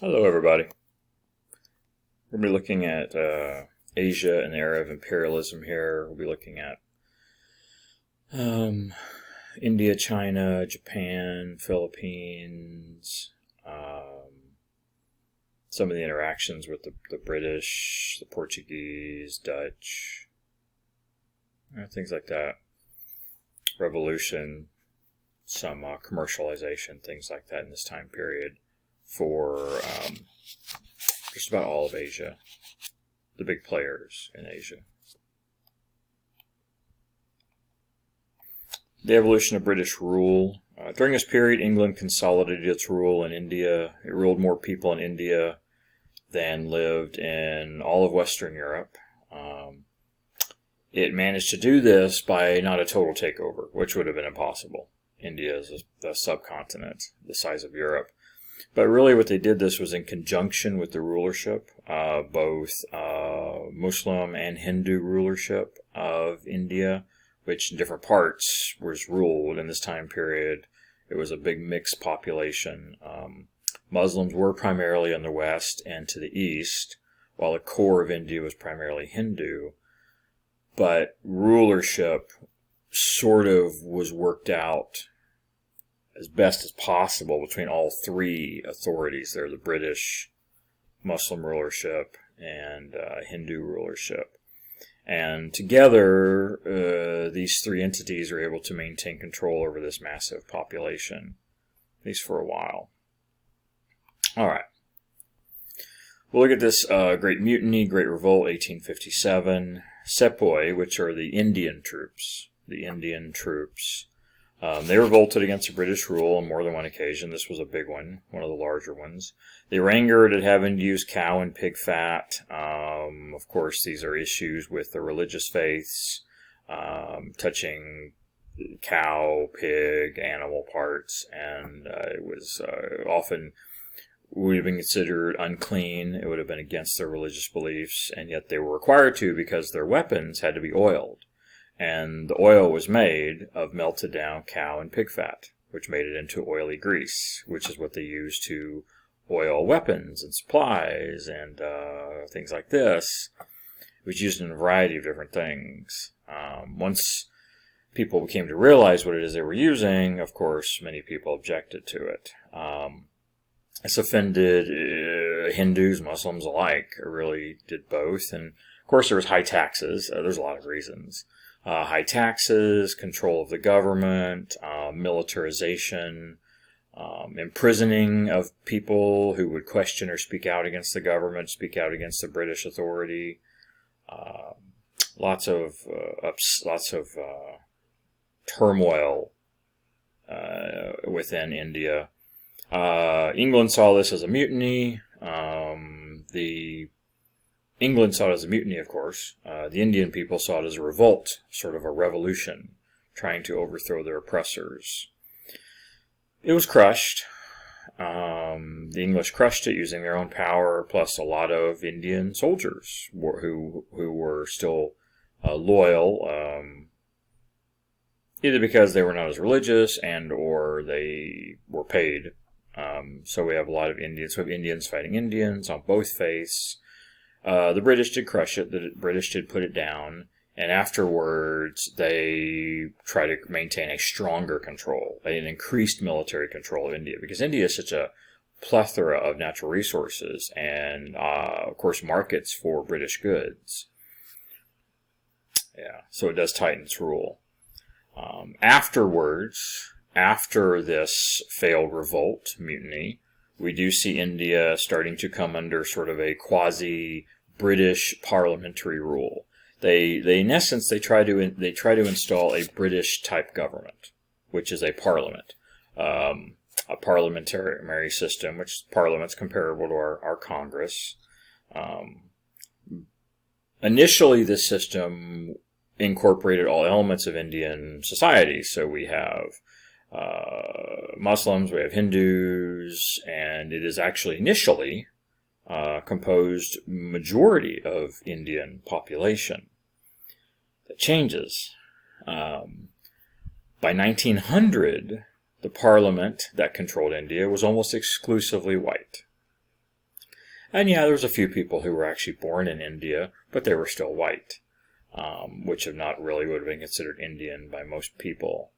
Hello, everybody. We're going to be looking at Asia and the era of imperialism here. We'll be looking at India, China, Japan, Philippines, some of the interactions with the British, the Portuguese, Dutch, things like that. Revolution, some commercialization, things like that in this time period for just about all of Asia, the big players in Asia. The evolution of British rule. During this period, England consolidated its rule in India. It ruled more people in India than lived in all of Western Europe. It managed to do this by not a total takeover, which would have been impossible. India is a subcontinent the size of Europe. But really what they did this was in conjunction with the rulership, both Muslim and Hindu rulership of India, which in different parts was ruled in this time period. It was a big mixed population. Muslims were primarily in the west and to the east, while the core of India was primarily Hindu. But rulership sort of was worked out as best as possible between all three authorities there, the British, Muslim rulership, and Hindu rulership. And together, these three entities are able to maintain control over this massive population, at least for a while. All right. We'll look at this Great Mutiny, Great Revolt, 1857. Sepoy, which are the Indian troops. They revolted against the British rule on more than one occasion. This was a big one of the larger ones. They were angered at having to use cow and pig fat. Of course, these are issues with the religious faiths, touching cow, pig, animal parts, and it was often would have been considered unclean. It would have been against their religious beliefs, and yet they were required to because their weapons had to be oiled. And the oil was made of melted down cow and pig fat, which made it into oily grease, which is what they used to oil weapons and supplies and things like this. It was used in a variety of different things. Once people came to realize what it is they were using, of course, many people objected to it. This offended Hindus, Muslims alike. It really did both. And, of course, there was high taxes. There's a lot of reasons. High taxes, control of the government, militarization, imprisoning of people who would question or speak out against the government, speak out against the British authority. Lots of turmoil within India. England saw this as a mutiny. England saw it as a mutiny, of course. The Indian people saw it as a revolt, sort of a revolution, trying to overthrow their oppressors. It was crushed. The English crushed it using their own power, plus a lot of Indian soldiers who were still loyal, either because they were not as religious and or they were paid. So we have a lot of Indians. So we have Indians fighting Indians on both faiths. The British did crush it. The British did put it down. And afterwards, they try to maintain a stronger control, an increased military control of India. Because India is such a plethora of natural resources and, of course, markets for British goods. Yeah, so it does tighten its rule. Afterwards, after this failed revolt, mutiny, we do see India starting to come under sort of a quasi-British parliamentary rule. In essence, they try to install a British-type government, which is a parliament, a parliamentary system, which parliament's comparable to our Congress. Initially, this system incorporated all elements of Indian society, so we have Muslims, we have Hindus, and it is actually initially composed majority of Indian population. That changes. By 1900, the parliament that controlled India was almost exclusively white. And yeah, there was a few people who were actually born in India, but they were still white, which have not really would have been considered Indian by most people,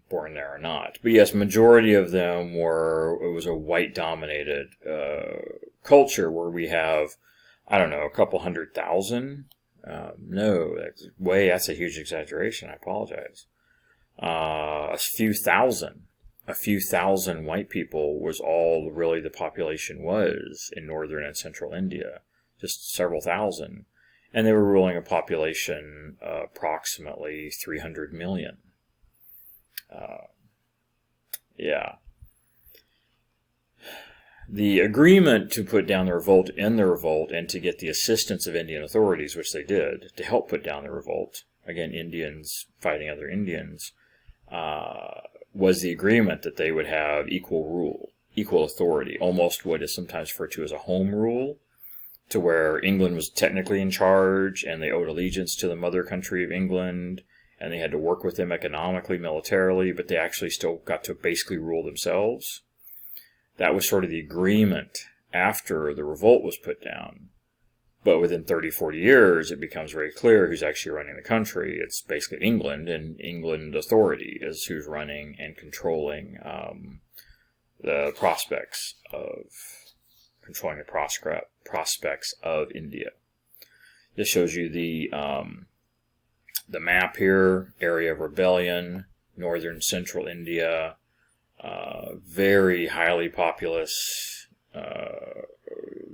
born there or not. But yes, majority of them it was a white-dominated culture where we have, I don't know, a couple 100,000. No, that's a huge exaggeration. I apologize. A few thousand white people was all really the population was in northern and central India, just several thousand. And they were ruling a population approximately 300 million. Yeah. The agreement to put down the revolt and to get the assistance of Indian authorities, which they did, to help put down the revolt, again, Indians fighting other Indians, was the agreement that they would have equal rule, equal authority, almost what is sometimes referred to as a home rule, to where England was technically in charge and they owed allegiance to the mother country of England, and they had to work with them economically, militarily, but they actually still got to basically rule themselves. That was sort of the agreement after the revolt was put down. But within 30, 40 years, it becomes very clear who's actually running the country. It's basically England, and England authority is who's running and controlling the prospects of India. This shows you the map here, area of rebellion, northern central India, very highly populous.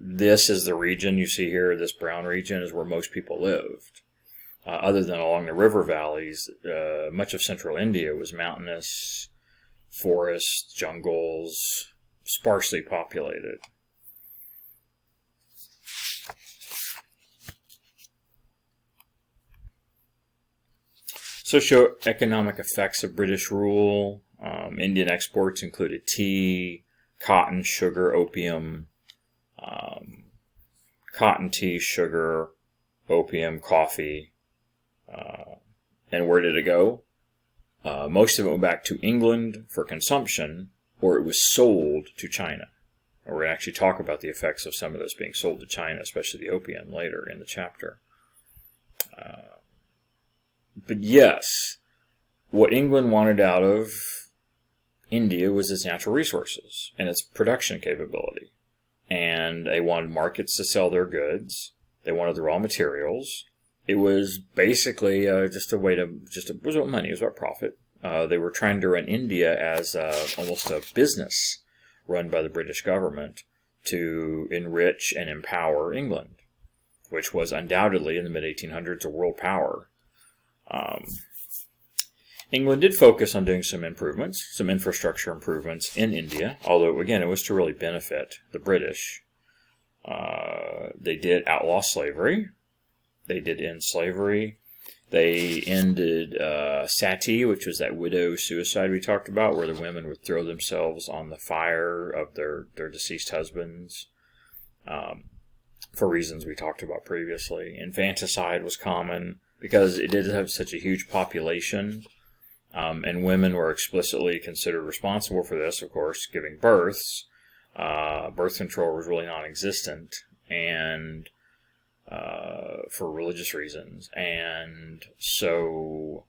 This is the region you see here, this brown region is where most people lived. Other than along the river valleys, much of central India was mountainous, forests, jungles, sparsely populated. Socioeconomic effects of British rule. Indian exports included tea, cotton, sugar, opium, cotton, tea, sugar, opium, coffee. And where did it go? Most of it went back to England for consumption, or it was sold to China. And we're going to actually talk about the effects of some of this being sold to China, especially the opium, later in the chapter. But yes, what England wanted out of India was its natural resources and its production capability. And they wanted markets to sell their goods. They wanted the raw materials. It was basically it was about money. It was about profit. They were trying to run India as almost a business run by the British government to enrich and empower England, which was undoubtedly in the mid-1800s a world power. England did focus on doing some improvements, some infrastructure improvements in India, although, again, it was to really benefit the British. They did outlaw slavery. They did end slavery. They ended sati, which was that widow suicide we talked about, where the women would throw themselves on the fire of their deceased husbands, for reasons we talked about previously. Infanticide was common because it did have such a huge population. And women were explicitly considered responsible for this, of course, giving births. Birth control was really non-existent, and for religious reasons. And so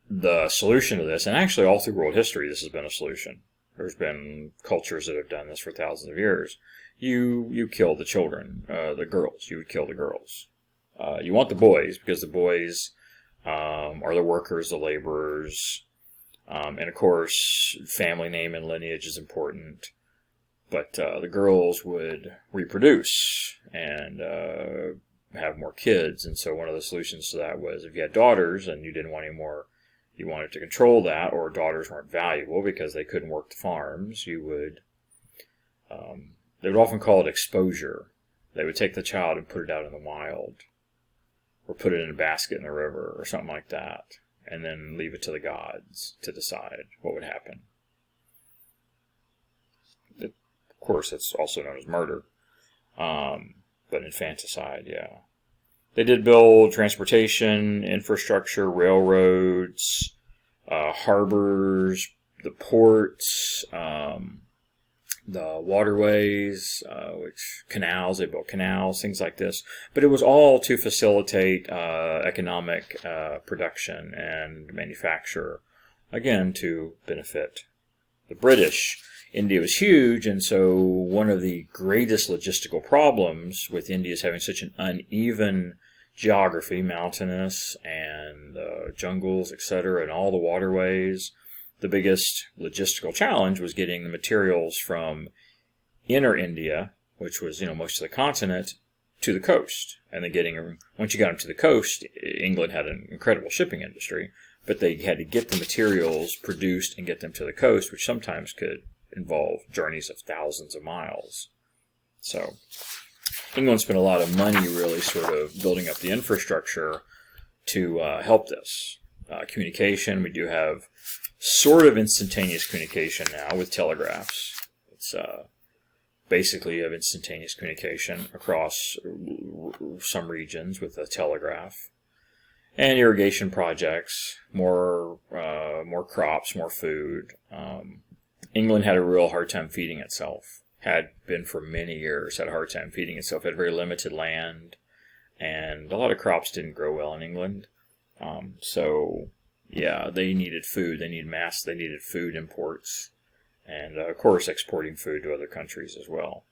the solution to this, and actually all through world history this has been a solution. There's been cultures that have done this for thousands of years. You kill the children, the girls. You would kill the girls. You want the boys, because the boys are the workers, the laborers, and of course, family name and lineage is important. But the girls would reproduce and have more kids, and so one of the solutions to that was if you had daughters and you didn't want any more, you wanted to control that, or daughters weren't valuable because they couldn't work the farms, you would, they would often call it exposure. They would take the child and put it out in the wild, or put it in a basket in the river, or something like that, and then leave it to the gods to decide what would happen. Of course, it's also known as murder, but infanticide, yeah. They did build transportation, infrastructure, railroads, harbors, the ports. the waterways, which canals, they built canals, things like this. But it was all to facilitate economic production and manufacture, again, to benefit the British. India was huge, and so one of the greatest logistical problems with India is having such an uneven geography, mountainous and jungles, etc., and all the waterways. The biggest logistical challenge was getting the materials from inner India, which was, most of the continent, to the coast. And then once you got them to the coast, England had an incredible shipping industry, but they had to get the materials produced and get them to the coast, which sometimes could involve journeys of thousands of miles. So England spent a lot of money really sort of building up the infrastructure to help this. Communication, we do have sort of instantaneous communication now with telegraphs. It's basically you have instantaneous communication across some regions with a telegraph. And irrigation projects, more crops, more food. England had a real hard time feeding itself. Had been for many years, had a hard time feeding itself. Had very limited land, and a lot of crops didn't grow well in England. Yeah, they needed food. They needed food imports, and of course exporting food to other countries as well.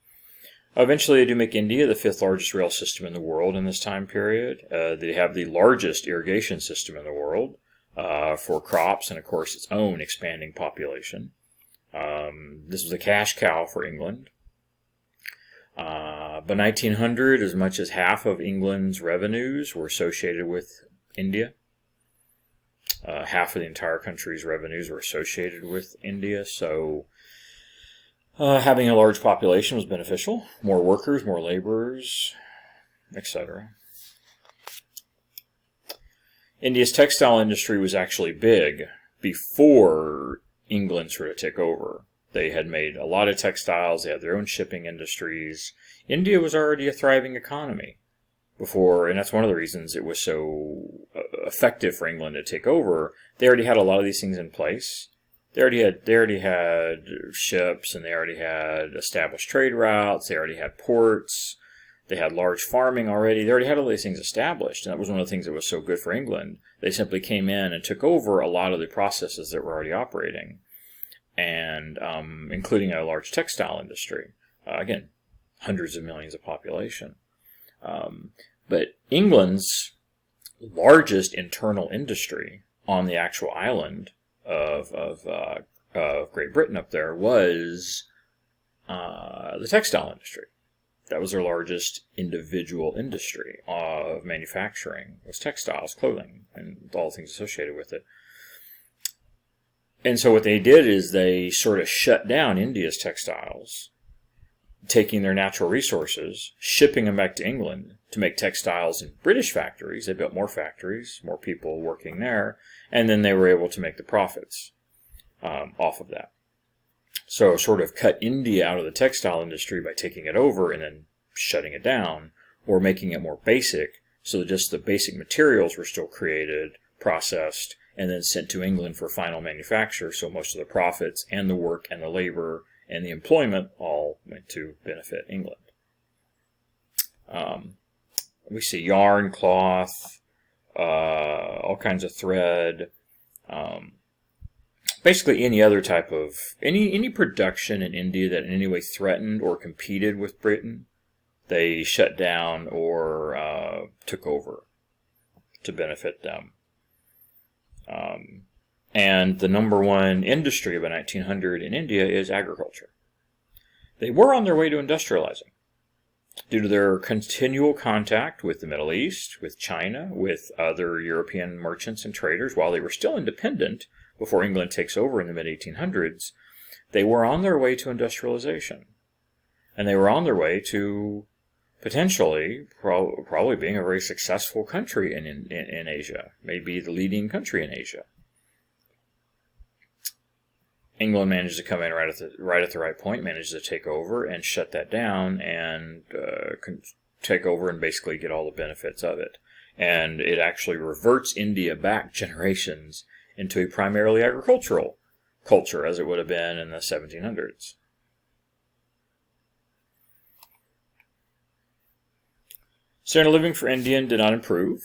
Eventually, they do make India the 5th largest rail system in the world in this time period. They have the largest irrigation system in the world for crops and, of course, its own expanding population. This was a cash cow for England. By 1900, as much as half of England's revenues were associated with India. Half of the entire country's revenues were associated with India, so having a large population was beneficial. More workers, more laborers, etc. India's textile industry was actually big before England sort of took over. They had made a lot of textiles. They had their own shipping industries. India was already a thriving economy before, and that's one of the reasons it was so effective for England to take over. They already had a lot of these things in place. They already had ships, and they already had established trade routes. They already had ports. They had large farming already. They already had all these things established, and that was one of the things that was so good for England. They simply came in and took over a lot of the processes that were already operating, and including a large textile industry. Again, hundreds of millions of population. But England's largest internal industry on the actual island of Great Britain up there was the textile industry. That was their largest individual industry of manufacturing, was textiles, clothing, and all the things associated with it. And so what they did is they sort of shut down India's textiles, taking their natural resources, shipping them back to England to make textiles in British factories. They built more factories, more people working there, and then they were able to make the profits off of that. So sort of cut India out of the textile industry by taking it over and then shutting it down, or making it more basic, so that just the basic materials were still created, processed, and then sent to England for final manufacture, so most of the profits and the work and the labor and the employment all went to benefit England. We see yarn, cloth, all kinds of thread, basically any other type of, any production in India that in any way threatened or competed with Britain, they shut down or took over to benefit them. And the number one industry by 1900 in India is agriculture. They were on their way to industrializing due to their continual contact with the Middle East, with China, with other European merchants and traders. While they were still independent before England takes over in the mid-1800s, they were on their way to industrialization. And they were on their way to potentially, probably being a very successful country in Asia, maybe the leading country in Asia. England managed to come in right at the right point, managed to take over and shut that down and take over and basically get all the benefits of it. And it actually reverts India back generations into a primarily agricultural culture, as it would have been in the 1700s. Standard of living for Indian did not improve.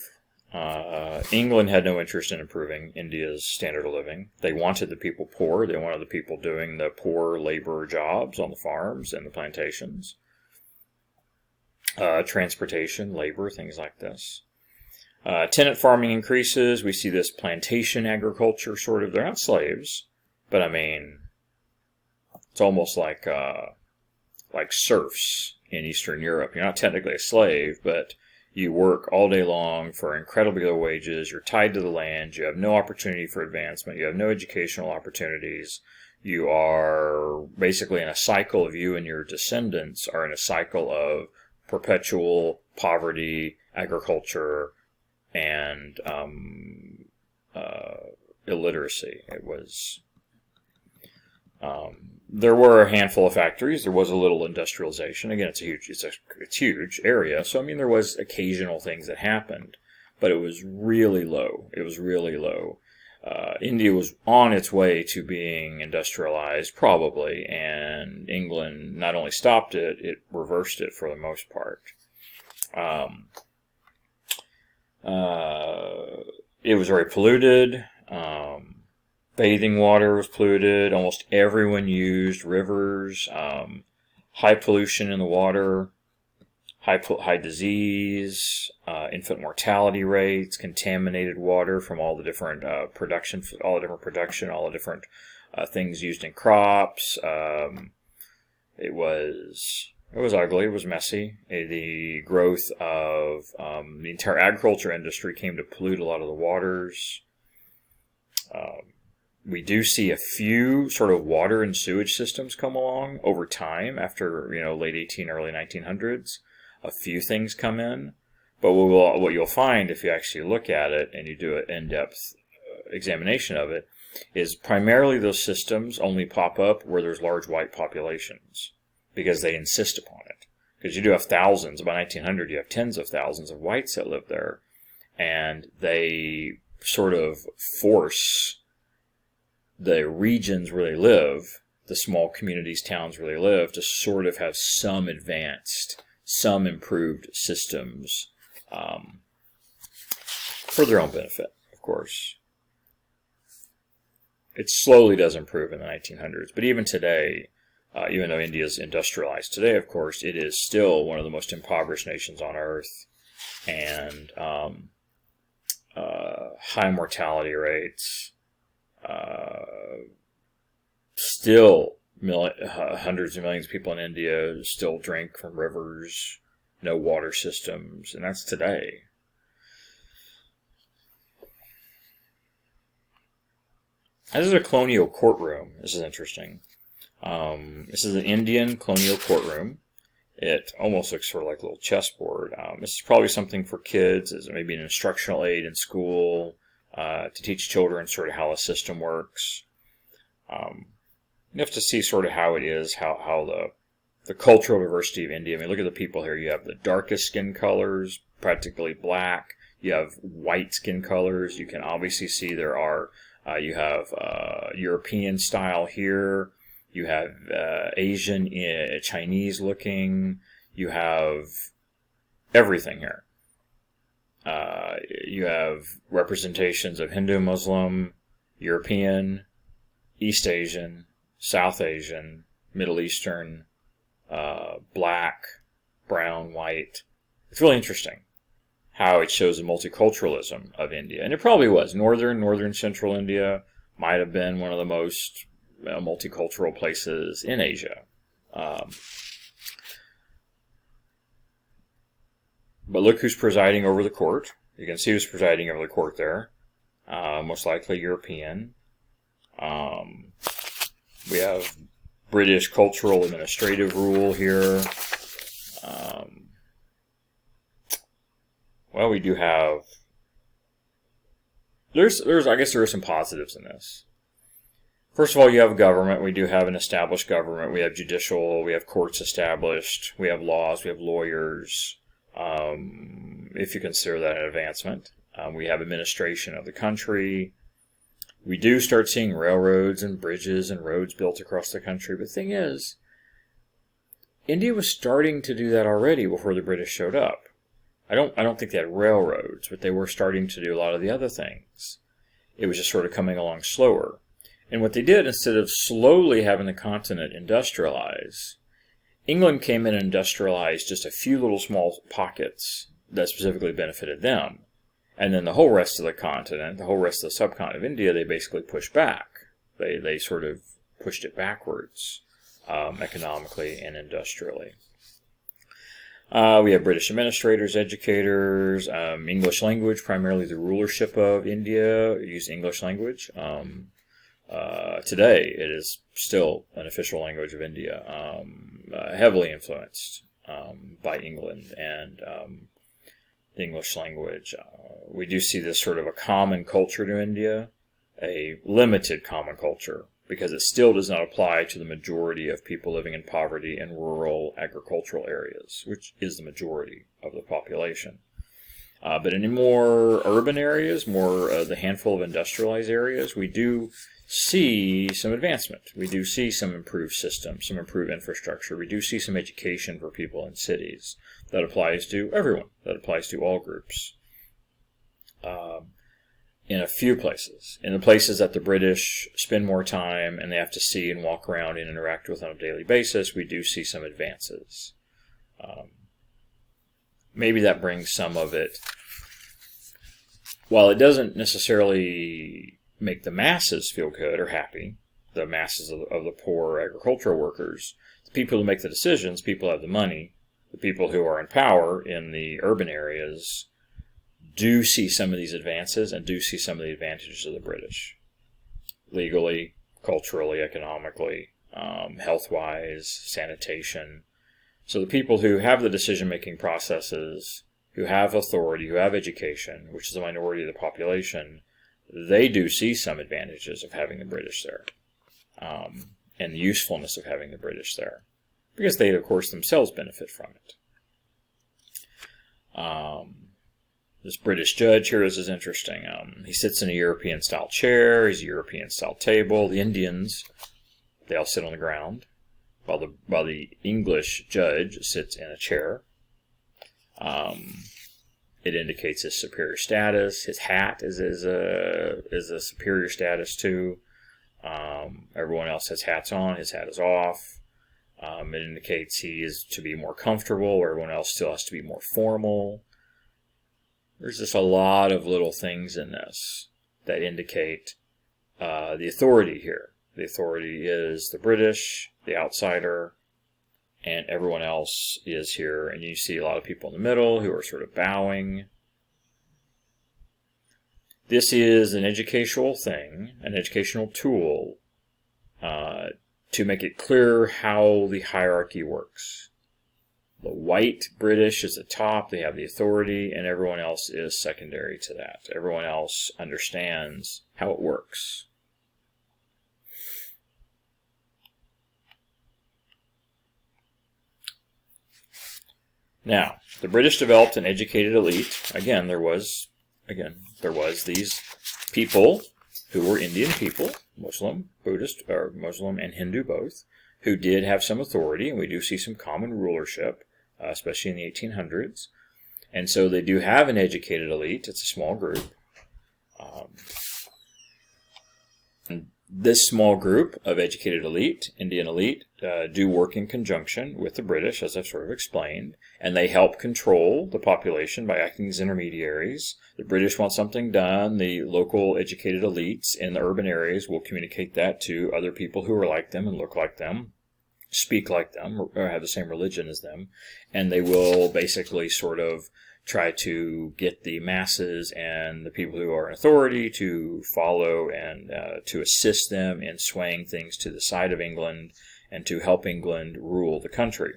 England had no interest in improving India's standard of living. They wanted the people poor. They wanted the people doing the poor labor jobs on the farms and the plantations. Transportation, labor, things like this. Tenant farming increases. We see this plantation agriculture sort of. They're not slaves, but I mean, it's almost like serfs in Eastern Europe. You're not technically a slave, but you work all day long for incredibly low wages. You're tied to the land. You have no opportunity for advancement. You have no educational opportunities. You are basically in a cycle of, you and your descendants are in a cycle of perpetual poverty, agriculture, and illiteracy. It was... there were a handful of factories. There was a little industrialization. Again, it's a huge area. So, I mean, there was occasional things that happened, but it was really low. It was really low. India was on its way to being industrialized, probably, and England not only stopped it, it reversed it for the most part. It was very polluted. Bathing water was polluted. Almost everyone used rivers. High pollution in the water. High disease. Infant mortality rates. Contaminated water from all the different production, all the different things used in crops. It was ugly. It was messy. The growth of the entire agriculture industry came to pollute a lot of the waters. We do see a few sort of water and sewage systems come along over time after, late 18, early 1900s. A few things come in. But what you'll find if you actually look at it and you do an in-depth examination of it is primarily those systems only pop up where there's large white populations because they insist upon it. Because you do have thousands. By 1900, you have tens of thousands of whites that live there. And they sort of force the regions where they live, the small communities, towns where they live, to sort of have some advanced, some improved systems for their own benefit, of course. It slowly does improve in the 1900s, but even today, even though India is industrialized today, of course, it is still one of the most impoverished nations on earth, and high mortality rates. Still, hundreds of millions of people in India still drink from rivers, no water systems, and that's today. This is a colonial courtroom. This is interesting. This is an Indian colonial courtroom. It almost looks sort of like a little chessboard. This is probably something for kids, as maybe an instructional aid in school, to teach children sort of how a system works. You have to see sort of how it is, how the cultural diversity of India. I mean, look at the people here. You have the darkest skin colors, practically black. You have white skin colors. You can obviously see there are, you have European style here. You have Asian, Chinese looking. You have everything here. You have representations of Hindu, Muslim, European, East Asian, South Asian, Middle Eastern, black, brown, white. It's really interesting how it shows the multiculturalism of India. And it probably was. Northern Central India might have been one of the most multicultural places in Asia. But look who's presiding over the court. You can see who's presiding over the court there. Most likely European. We have British cultural administrative rule here. Well, we do have... I guess there are some positives in this. First of all, you have a government. We do have an established government. We have judicial. We have courts established. We have laws. We have lawyers. If you consider that an advancement. We have administration of the country. We do start seeing railroads and bridges and roads built across the country. But the thing is, India was starting to do that already before the British showed up. I don't think they had railroads, but they were starting to do a lot of the other things. It was just sort of coming along slower. And what they did, instead of slowly having the continent industrialize, England came in and industrialized just a few little small pockets that specifically benefited them. And then the whole rest of the continent, the whole rest of the subcontinent of India, they basically pushed back. They sort of pushed it backwards, economically and industrially. We have British administrators, educators, English language, primarily the rulership of India used English language. Today, it is still an official language of India, heavily influenced by England and the English language. We do see this sort of a common culture to India, a limited common culture, because it still does not apply to the majority of people living in poverty in rural agricultural areas, which is the majority of the population. But in more urban areas, the handful of industrialized areas, we do see some advancement. We do see some improved systems, some improved infrastructure. We do see some education for people in cities. That applies to everyone. That applies to all groups. In a few places. In the places that the British spend more time and they have to see and walk around and interact with on a daily basis, we do see some advances. Maybe that brings some of it. While it doesn't necessarily make the masses feel good or happy, the masses of the poor agricultural workers, the people who make the decisions, people who have the money, the people who are in power in the urban areas, do see some of these advances and do see some of the advantages of the British. Legally, culturally, economically, health-wise, sanitation. So the people who have the decision-making processes, who have authority, who have education, which is the minority of the population, they do see some advantages of having the British there, and the usefulness of having the British there, because they, of course, themselves benefit from it. This British judge here, this is interesting. He sits in a European-style chair. He's a European-style table. The Indians, they all sit on the ground, while the English judge sits in a chair. It indicates his superior status. His hat is a superior status too. Everyone else has hats on. His hat is off. It indicates he is to be more comfortable, where everyone else still has to be more formal. There's just a lot of little things in this that indicate the authority here. The authority is the British, the outsider, and everyone else is here. And you see a lot of people in the middle who are sort of bowing. This is an educational thing, an educational tool to make it clear how the hierarchy works. The white British is the top, they have the authority, and everyone else is secondary to that. Everyone else understands how it works. Now, the British developed an educated elite. Again, there was these people who were Indian people, Muslim, Buddhist, or Muslim and Hindu both, who did have some authority, and we do see some common rulership, especially in the 1800s. And so they do have an educated elite. It's a small group. And this small group of educated elite, Indian elite, do work in conjunction with the British, as I've sort of explained, and they help control the population by acting as intermediaries. The British want something done. The local educated elites in the urban areas will communicate that to other people who are like them and look like them, speak like them, or have the same religion as them, and they will basically sort of try to get the masses and the people who are in authority to follow and to assist them in swaying things to the side of England and to help England rule the country.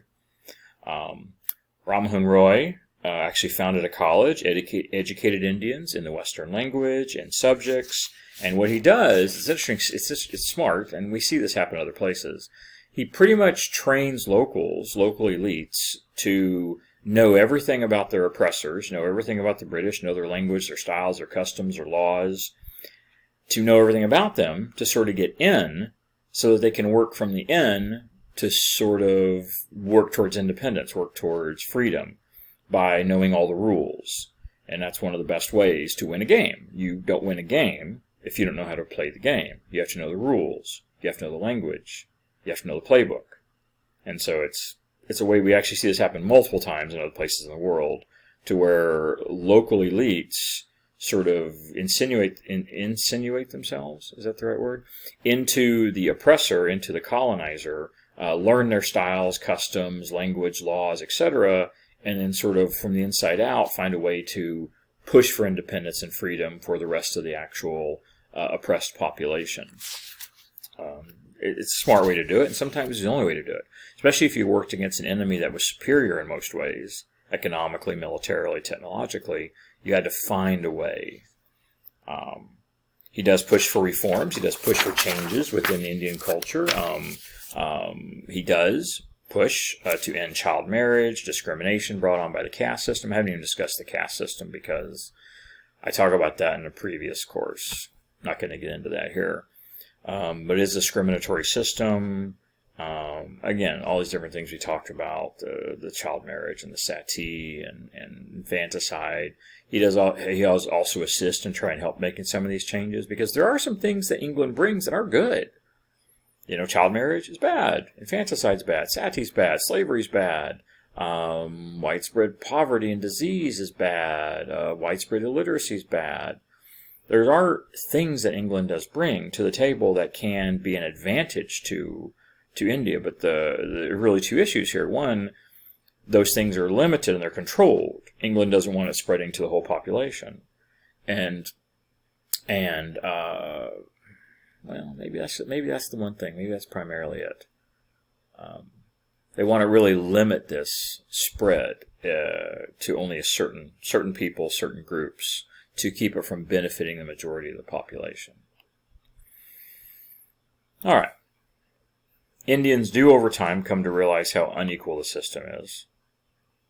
Rammohun Roy actually founded a college, educated Indians in the Western language and subjects, and what he does is interesting. It's smart, and we see this happen in other places. He pretty much trains local elites to know everything about their oppressors, know everything about the British, know their language, their styles, their customs, their laws, to know everything about them, to sort of get in, so that they can work from the in to sort of work towards independence, work towards freedom. by knowing all the rules. And that's one of the best ways to win a game. You don't win a game if you don't know how to play the game. You have to know the rules. You have to know the language. You have to know the playbook. And so it's a way we actually see this happen multiple times in other places in the world, to where local elites sort of insinuate themselves, is that the right word, into the oppressor, into the colonizer, learn their styles, customs, language, laws, etc., and then sort of from the inside out find a way to push for independence and freedom for the rest of the actual oppressed population. It's a smart way to do it, and sometimes it's the only way to do it, especially if you worked against an enemy that was superior in most ways, economically, militarily, technologically. You had to find a way. He does push for reforms. He does push for changes within the Indian culture. He does push to end child marriage, discrimination brought on by the caste system. I haven't even discussed the caste system because I talk about that in a previous course. Not going to get into that here. But it is a discriminatory system. Again, all these different things we talked about, the child marriage and the sati and infanticide. He also assist and try and help making some of these changes, because there are some things that England brings that are good. Child marriage is bad. Infanticide's bad. Sati's bad. Slavery's bad. Widespread poverty and disease is bad. Widespread illiteracy is bad. There are things that England does bring to the table that can be an advantage to India, but the really two issues here. One, those things are limited and they're controlled. England doesn't want it spreading to the whole population. And well, maybe that's the one thing. Maybe that's primarily it. They want to really limit this spread to only a certain people, certain groups, to keep it from benefiting the majority of the population. All right. Indians do over time come to realize how unequal the system is,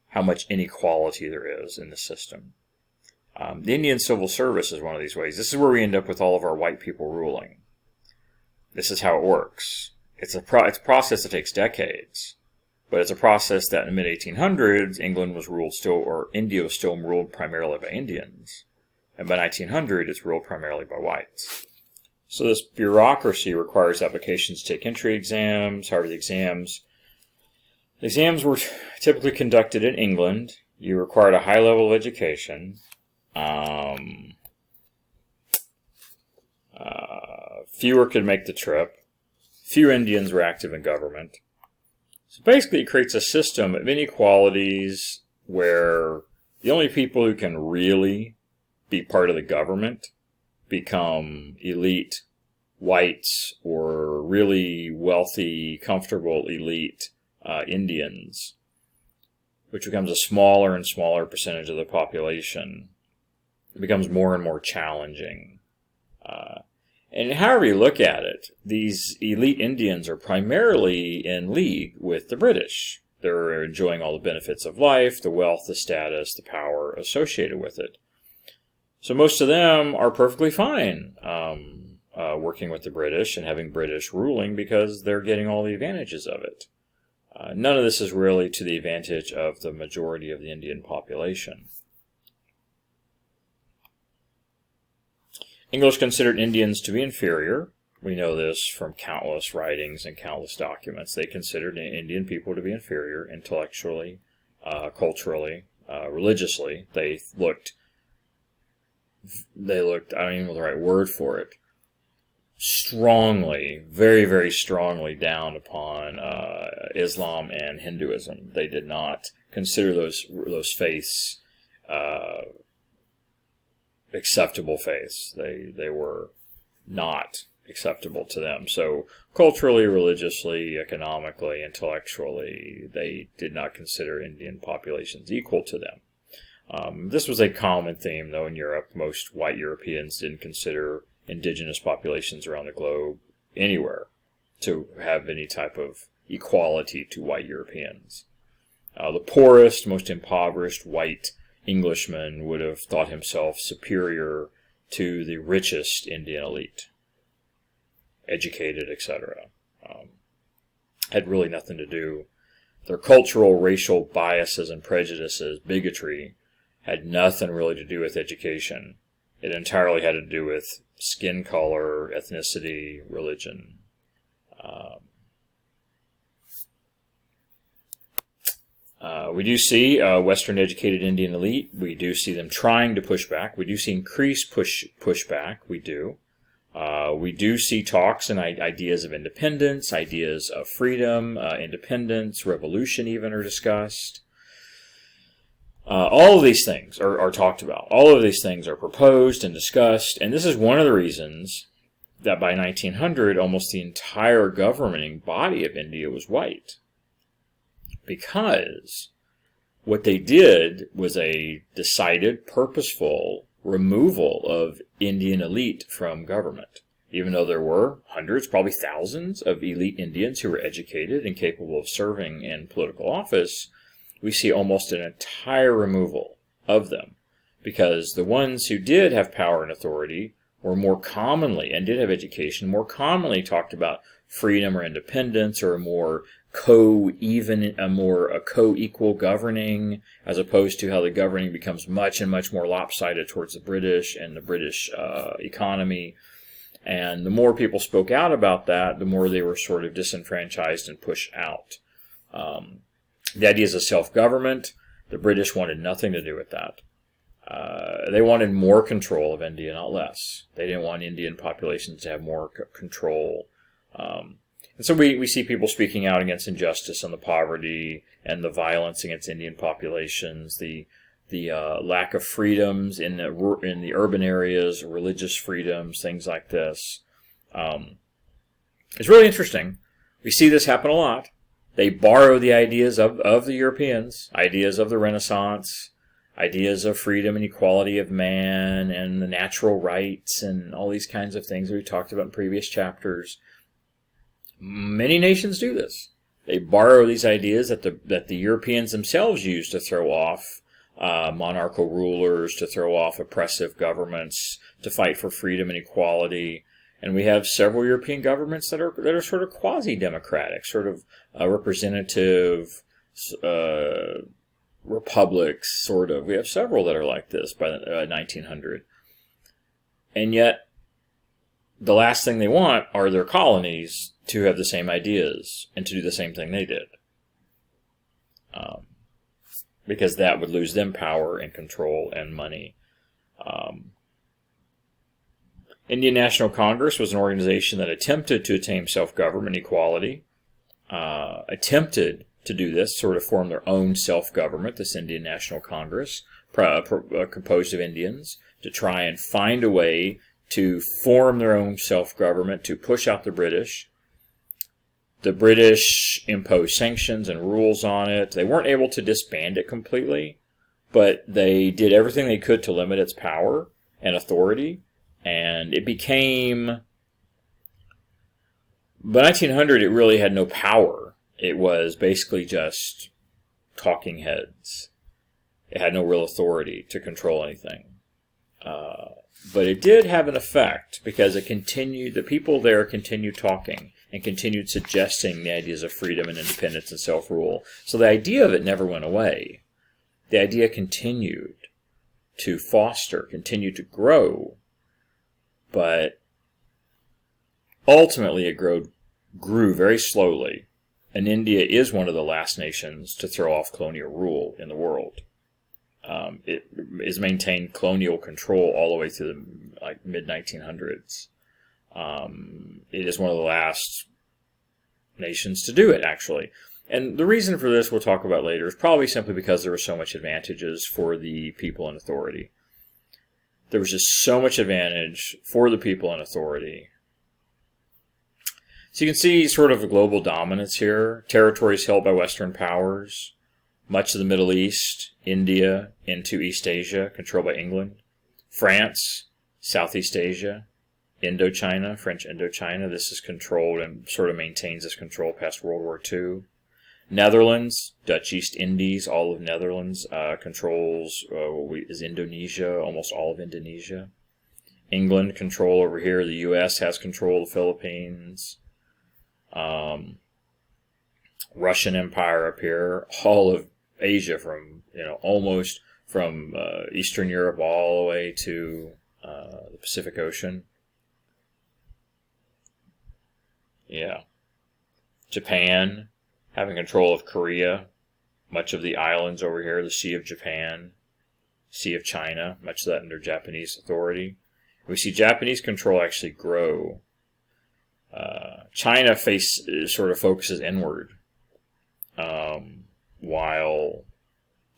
how much inequality there is in the system. The Indian civil service is one of these ways. This is where we end up with all of our white people ruling. This is how it works. It's a process that takes decades, but it's a process that in the mid-1800s, India was still ruled primarily by Indians. And by 1900, it's ruled primarily by whites. So this bureaucracy requires applications to take entry exams. However, the exams were typically conducted in England. You required a high level of education. Fewer could make the trip. Few Indians were active in government. So basically, it creates a system of inequalities where the only people who can really be part of the government become elite whites or really wealthy, comfortable elite Indians, which becomes a smaller and smaller percentage of the population. It becomes more and more challenging. And however you look at it, these elite Indians are primarily in league with the British. They're enjoying all the benefits of life, the wealth, the status, the power associated with it. So most of them are perfectly fine working with the British and having British ruling because they're getting all the advantages of it. None of this is really to the advantage of the majority of the Indian population. English considered Indians to be inferior. We know this from countless writings and countless documents. They considered Indian people to be inferior intellectually, culturally, religiously. They looked, I don't even know the right word for it, strongly, very, very strongly down upon Islam and Hinduism. They did not consider those faiths acceptable faiths. They were not acceptable to them. So culturally, religiously, economically, intellectually, they did not consider Indian populations equal to them. This was a common theme, though, in Europe. Most white Europeans didn't consider indigenous populations around the globe anywhere to have any type of equality to white Europeans. The poorest, most impoverished white Englishman would have thought himself superior to the richest Indian elite, educated, etc. Had really nothing to do their cultural, racial biases and prejudices, bigotry, had nothing really to do with education. It entirely had to do with skin color, ethnicity, religion. We do see Western educated Indian elite. We do see them trying to push back. We do see increased pushback. We do. We do see talks and ideas of independence, ideas of freedom, independence, revolution even are discussed. All of these things are talked about. All of these things are proposed and discussed. And this is one of the reasons that by 1900, almost the entire governing body of India was white. Because what they did was a decided, purposeful removal of Indian elite from government. Even though there were hundreds, probably thousands of elite Indians who were educated and capable of serving in political office, we see almost an entire removal of them. Because the ones who did have power and authority were more commonly, and did have education, more commonly talked about freedom or independence or a more co-equal governing, as opposed to how the governing becomes much and much more lopsided towards the British and the British economy. And the more people spoke out about that, the more they were sort of disenfranchised and pushed out. The ideas of self-government, the British wanted nothing to do with that. They wanted more control of India, not less. They didn't want Indian populations to have more control. And so we see people speaking out against injustice and the poverty and the violence against Indian populations, the lack of freedoms in the urban areas, religious freedoms, things like this. It's really interesting. We see this happen a lot. They borrow the ideas of the Europeans, ideas of the Renaissance, ideas of freedom and equality of man and the natural rights and all these kinds of things we talked about in previous chapters. Many nations do this. They borrow these ideas that the Europeans themselves use to throw off monarchical rulers, to throw off oppressive governments, to fight for freedom and equality. And we have several European governments that are sort of quasi-democratic, sort of representative republics, sort of. We have several that are like this by 1900. And yet, the last thing they want are their colonies to have the same ideas and to do the same thing they did. Because that would lose them power and control and money. Indian National Congress was an organization that attempted to attain self-government equality, attempted to do this, sort of form their own self-government, this Indian National Congress, composed of Indians, to try and find a way to form their own self-government, to push out the British. The British imposed sanctions and rules on it. They weren't able to disband it completely, but they did everything they could to limit its power and authority. And it became, by 1900, it really had no power. It was basically just talking heads. It had no real authority to control anything. But it did have an effect because it continued, the people there continued talking and continued suggesting the ideas of freedom and independence and self-rule. So the idea of it never went away. The idea continued to foster, continued to grow, but ultimately it grew very slowly. And India is one of the last nations to throw off colonial rule in the world. It has maintained colonial control all the way through the mid-1900s. It is one of the last nations to do it, actually. And the reason for this we'll talk about later is probably simply because there were so much advantages for the people in authority. There was just so much advantage for the people in authority. So you can see sort of a global dominance here. Territories held by Western powers. Much of the Middle East, India, into East Asia, controlled by England. France, Southeast Asia, Indochina, French Indochina. This is controlled and sort of maintains this control past World War II. Netherlands, Dutch East Indies, all of Netherlands controls is Indonesia, almost all of Indonesia. England control over here. The U.S. has control of the Philippines. Russian Empire up here, all of Asia from, almost from Eastern Europe all the way to the Pacific Ocean. Yeah. Japan, having control of Korea, much of the islands over here, the Sea of Japan, Sea of China, much of that under Japanese authority. We see Japanese control actually grow. China sort of focuses inward, while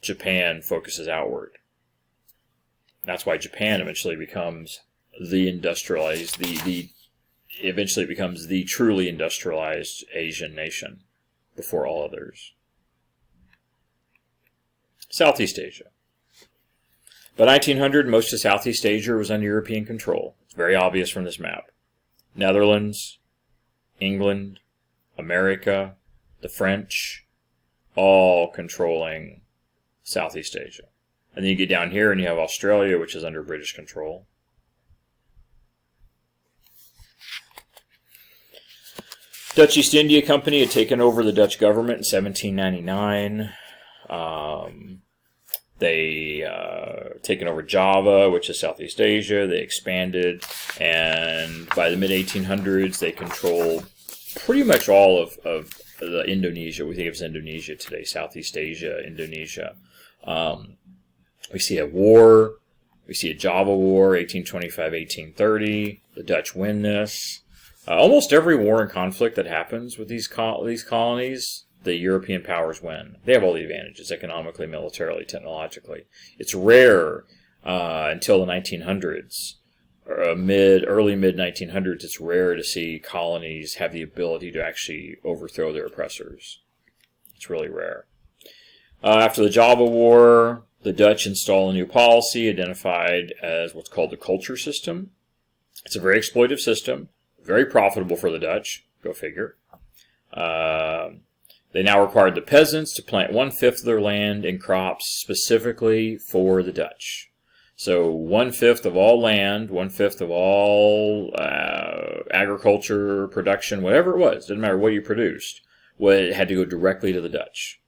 Japan focuses outward. That's why Japan eventually becomes eventually becomes the truly industrialized Asian nation before all others. Southeast Asia. By 1900, most of Southeast Asia was under European control. It's very obvious from this map. Netherlands, England, America, the French, all controlling Southeast Asia. And then you get down here and you have Australia, which is under British control. Dutch East India Company had taken over the Dutch government in 1799. They taken over Java, which is Southeast Asia. They expanded, and by the mid-1800s, they controlled pretty much all of the Indonesia. We think of as Indonesia today, Southeast Asia, Indonesia. We see a war. We see a Java War, 1825-1830. The Dutch win this. Almost every war and conflict that happens with these colonies, the European powers win. They have all the advantages, economically, militarily, technologically. It's rare until the 1900s, or early mid-1900s, it's rare to see colonies have the ability to actually overthrow their oppressors. It's really rare. After the Java War, the Dutch install a new policy identified as what's called the culture system. It's a very exploitive system, very profitable for the Dutch, go figure. They now required the peasants to plant 1/5 of their land in crops specifically for the Dutch. So 1/5 of all land, 1/5 of all agriculture, production, whatever it was, didn't matter what you produced, it had to go directly to the Dutch.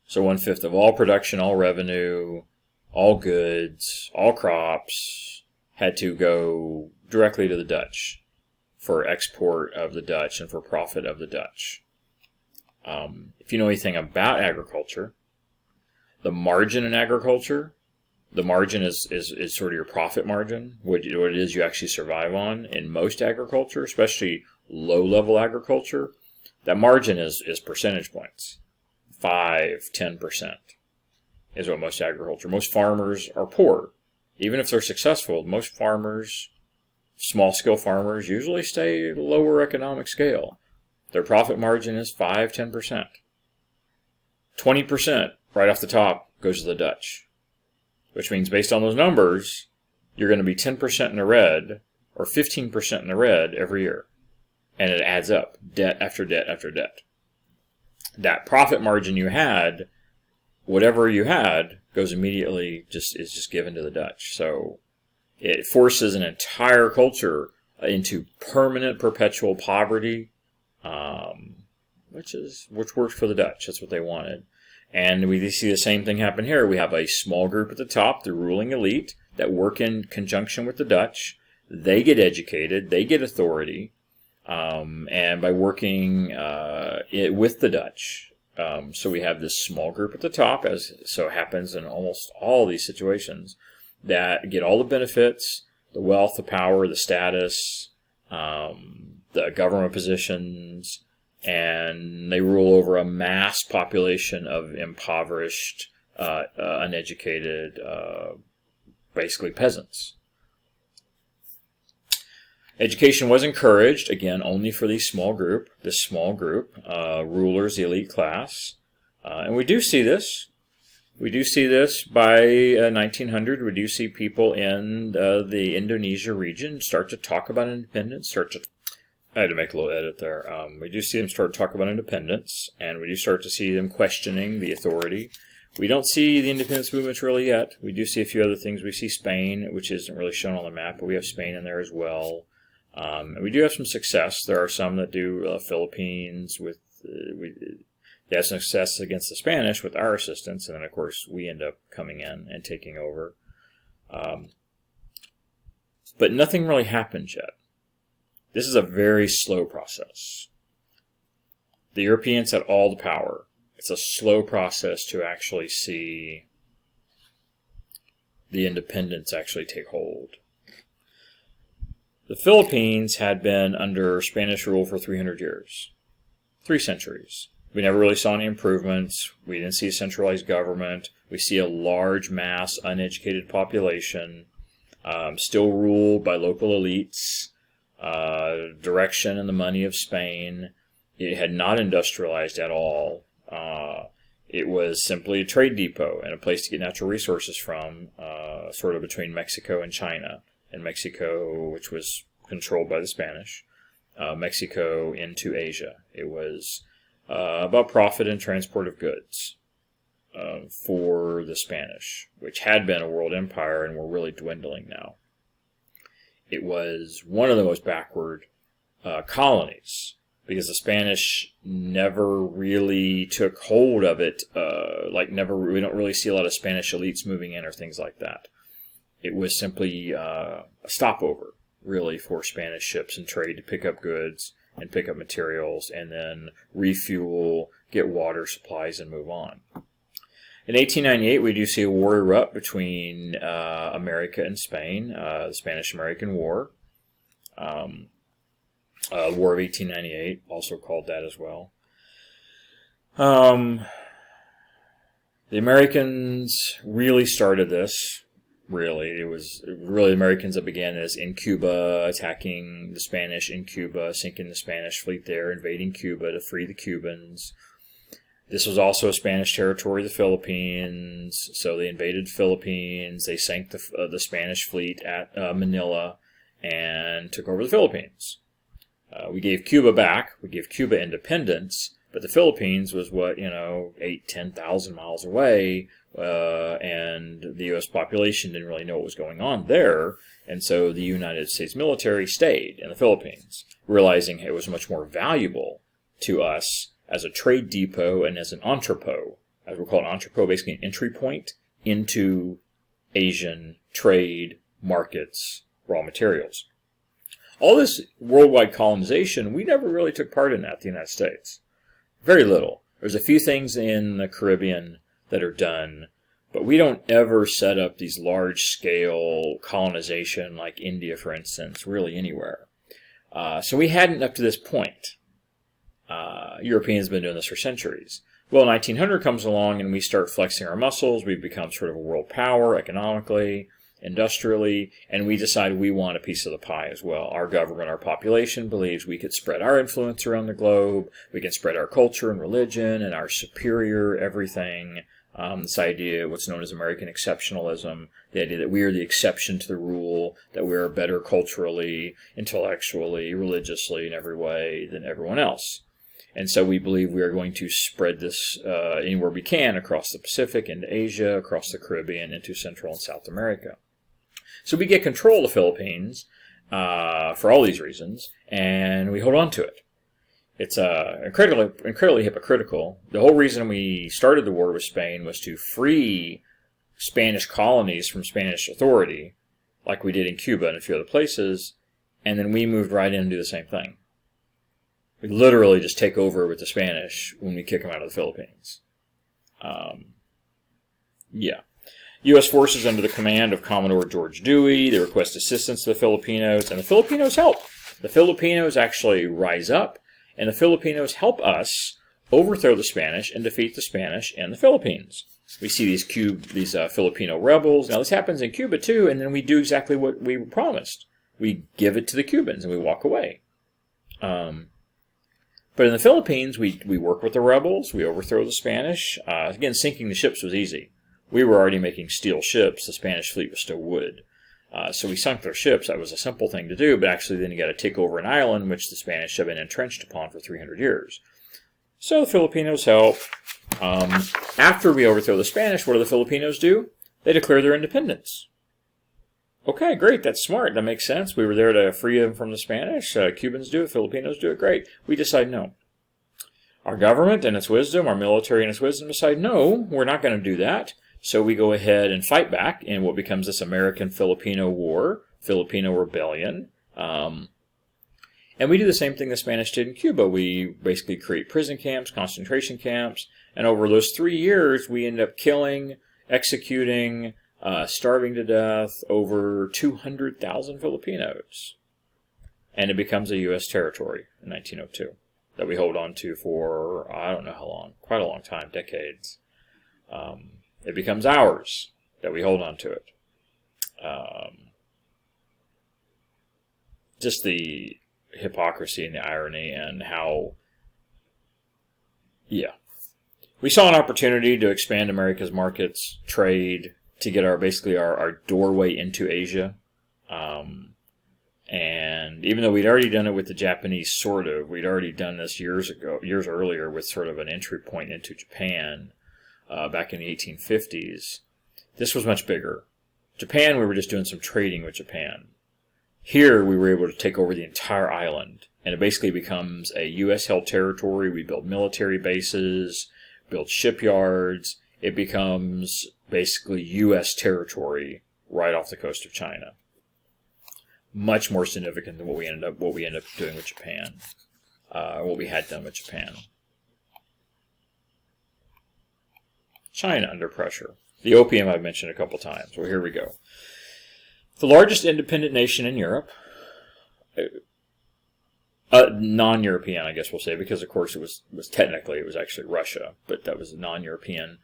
So 1/5 of all production, all revenue, all goods, all crops had to go directly to the Dutch for export of the Dutch and for profit of the Dutch. If you know anything about agriculture, the margin in agriculture, the margin is sort of your profit margin, what it is you actually survive on in most agriculture, especially low-level agriculture. That margin is percentage points. 5-10% is what most agriculture. Most farmers are poor. Even if they're successful, most farmers, small-scale farmers, usually stay lower economic scale. Their profit margin is 5-10%. 20% right off the top goes to the Dutch, which means based on those numbers, you're going to be 10% in the red or 15% in the red every year. And it adds up, debt after debt after debt. That profit margin you had, whatever you had, goes immediately, is just given to the Dutch. So it forces an entire culture into permanent, perpetual poverty, which worked for the Dutch. That's what they wanted. And we see the same thing happen here. We have a small group at the top, the ruling elite, that work in conjunction with the Dutch. They get educated, they get authority, and by working with the Dutch. So we have this small group at the top, as so happens in almost all these situations, that get all the benefits, the wealth, the power, the status, the government positions, and they rule over a mass population of impoverished, uneducated, basically peasants. Education was encouraged, again, only for this small group, rulers, the elite class. And we do see this. We do see this by 1900. We do see people in the Indonesia region start to talk about independence, I had to make a little edit there. We do see them start to talk about independence, and we do start to see them questioning the authority. We don't see the independence movements really yet. We do see a few other things. We see Spain, which isn't really shown on the map, but we have Spain in there as well. And we do have some success. There are some that do Philippines with They had success against the Spanish with our assistance, and then, of course, we end up coming in and taking over. But nothing really happened yet. This is a very slow process. The Europeans had all the power. It's a slow process to actually see the independence actually take hold. The Philippines had been under Spanish rule for 300 years. 3 centuries. We never really saw any improvements. We didn't see a centralized government. We see a large mass uneducated population, still ruled by local elites, direction and the money of Spain. It had not industrialized at all. It was simply a trade depot and a place to get natural resources from, sort of between Mexico and China. And Mexico, which was controlled by the Spanish, Mexico into Asia. It was about profit and transport of goods for the Spanish, which had been a world empire and were really dwindling now. It was one of the most backward colonies, because the Spanish never really took hold of it. We don't really see a lot of Spanish elites moving in or things like that. It was simply a stopover, really, for Spanish ships and trade to pick up goods and pick up materials and then refuel, get water supplies, and move on. In 1898, we do see a war erupt between America and Spain, the Spanish-American War. The War of 1898, also called that as well. The Americans really started this. It was really the Americans that began this in Cuba, attacking the Spanish in Cuba, sinking the Spanish fleet there, invading Cuba to free the Cubans. This was also a Spanish territory, the Philippines, so they invaded the Philippines. They sank the Spanish fleet at Manila and took over the Philippines. We gave Cuba back. We gave Cuba independence, but the Philippines was 10,000 miles away, and the U.S. population didn't really know what was going on there, and so the United States military stayed in the Philippines, realizing it was much more valuable to us as a trade depot and as an entrepot, as we call an entrepot, basically an entry point into Asian trade markets, raw materials. All this worldwide colonization, we never really took part in that, the United States. Very little. There's a few things in the Caribbean that are done, but we don't ever set up these large-scale colonization like India, for instance, really anywhere. So we hadn't up to this point. Europeans have been doing this for centuries. Well, 1900 comes along and we start flexing our muscles. We become sort of a world power economically, industrially, and we decide we want a piece of the pie as well. Our government, our population believes we could spread our influence around the globe. We can spread our culture and religion and our superior everything. This idea, what's known as American exceptionalism, the idea that we are the exception to the rule, that we are better culturally, intellectually, religiously, in every way than everyone else. And so we believe we are going to spread this anywhere we can across the Pacific, into Asia, across the Caribbean, into Central and South America. So we get control of the Philippines for all these reasons, and we hold on to it. It's incredibly hypocritical. The whole reason we started the war with Spain was to free Spanish colonies from Spanish authority, like we did in Cuba and a few other places, and then we moved right in and do the same thing. We literally just take over with the Spanish when we kick them out of the Philippines. U.S. forces under the command of Commodore George Dewey, they request assistance to the Filipinos, and the Filipinos help. The Filipinos actually rise up, and the Filipinos help us overthrow the Spanish and defeat the Spanish in the Philippines. We see these Filipino rebels. Now, this happens in Cuba, too, and then we do exactly what we promised. We give it to the Cubans, and we walk away. But in the Philippines, we work with the rebels. We overthrow the Spanish. Again, sinking the ships was easy. We were already making steel ships. The Spanish fleet was still wood. So we sunk their ships. That was a simple thing to do, but actually then you got to take over an island which the Spanish have been entrenched upon for 300 years. So the Filipinos help. After we overthrow the Spanish, what do the Filipinos do? They declare their independence. Okay, great. That's smart. That makes sense. We were there to free them from the Spanish. Cubans do it. Filipinos do it. Great. We decide no. Our government and its wisdom, our military and its wisdom decide, no, we're not going to do that. So we go ahead and fight back in what becomes this American-Filipino War, Filipino Rebellion. And we do the same thing the Spanish did in Cuba. We basically create prison camps, concentration camps, and over those 3 years, we end up killing, executing, starving to death over 200,000 Filipinos. And it becomes a U.S. territory in 1902 that we hold on to for, I don't know how long, quite a long time, decades. It becomes ours that we hold on to it. Just the hypocrisy and the irony and how, yeah. We saw an opportunity to expand America's markets, trade, to get basically our doorway into Asia. And even though we'd already done it with the Japanese, we'd already done this years earlier with sort of an entry point into Japan back in the 1850s. This was much bigger. Japan, we were just doing some trading with Japan. Here, we were able to take over the entire island, and it basically becomes a U.S.-held territory. We build military bases, build shipyards. It becomes basically U.S. territory right off the coast of China. Much more significant than what we ended up doing with Japan, what we had done with Japan. China under pressure. The opium I've mentioned a couple times. Well, here we go. The largest independent nation in Europe, non-European, I guess we'll say, because of course it was actually Russia, but that was non-European,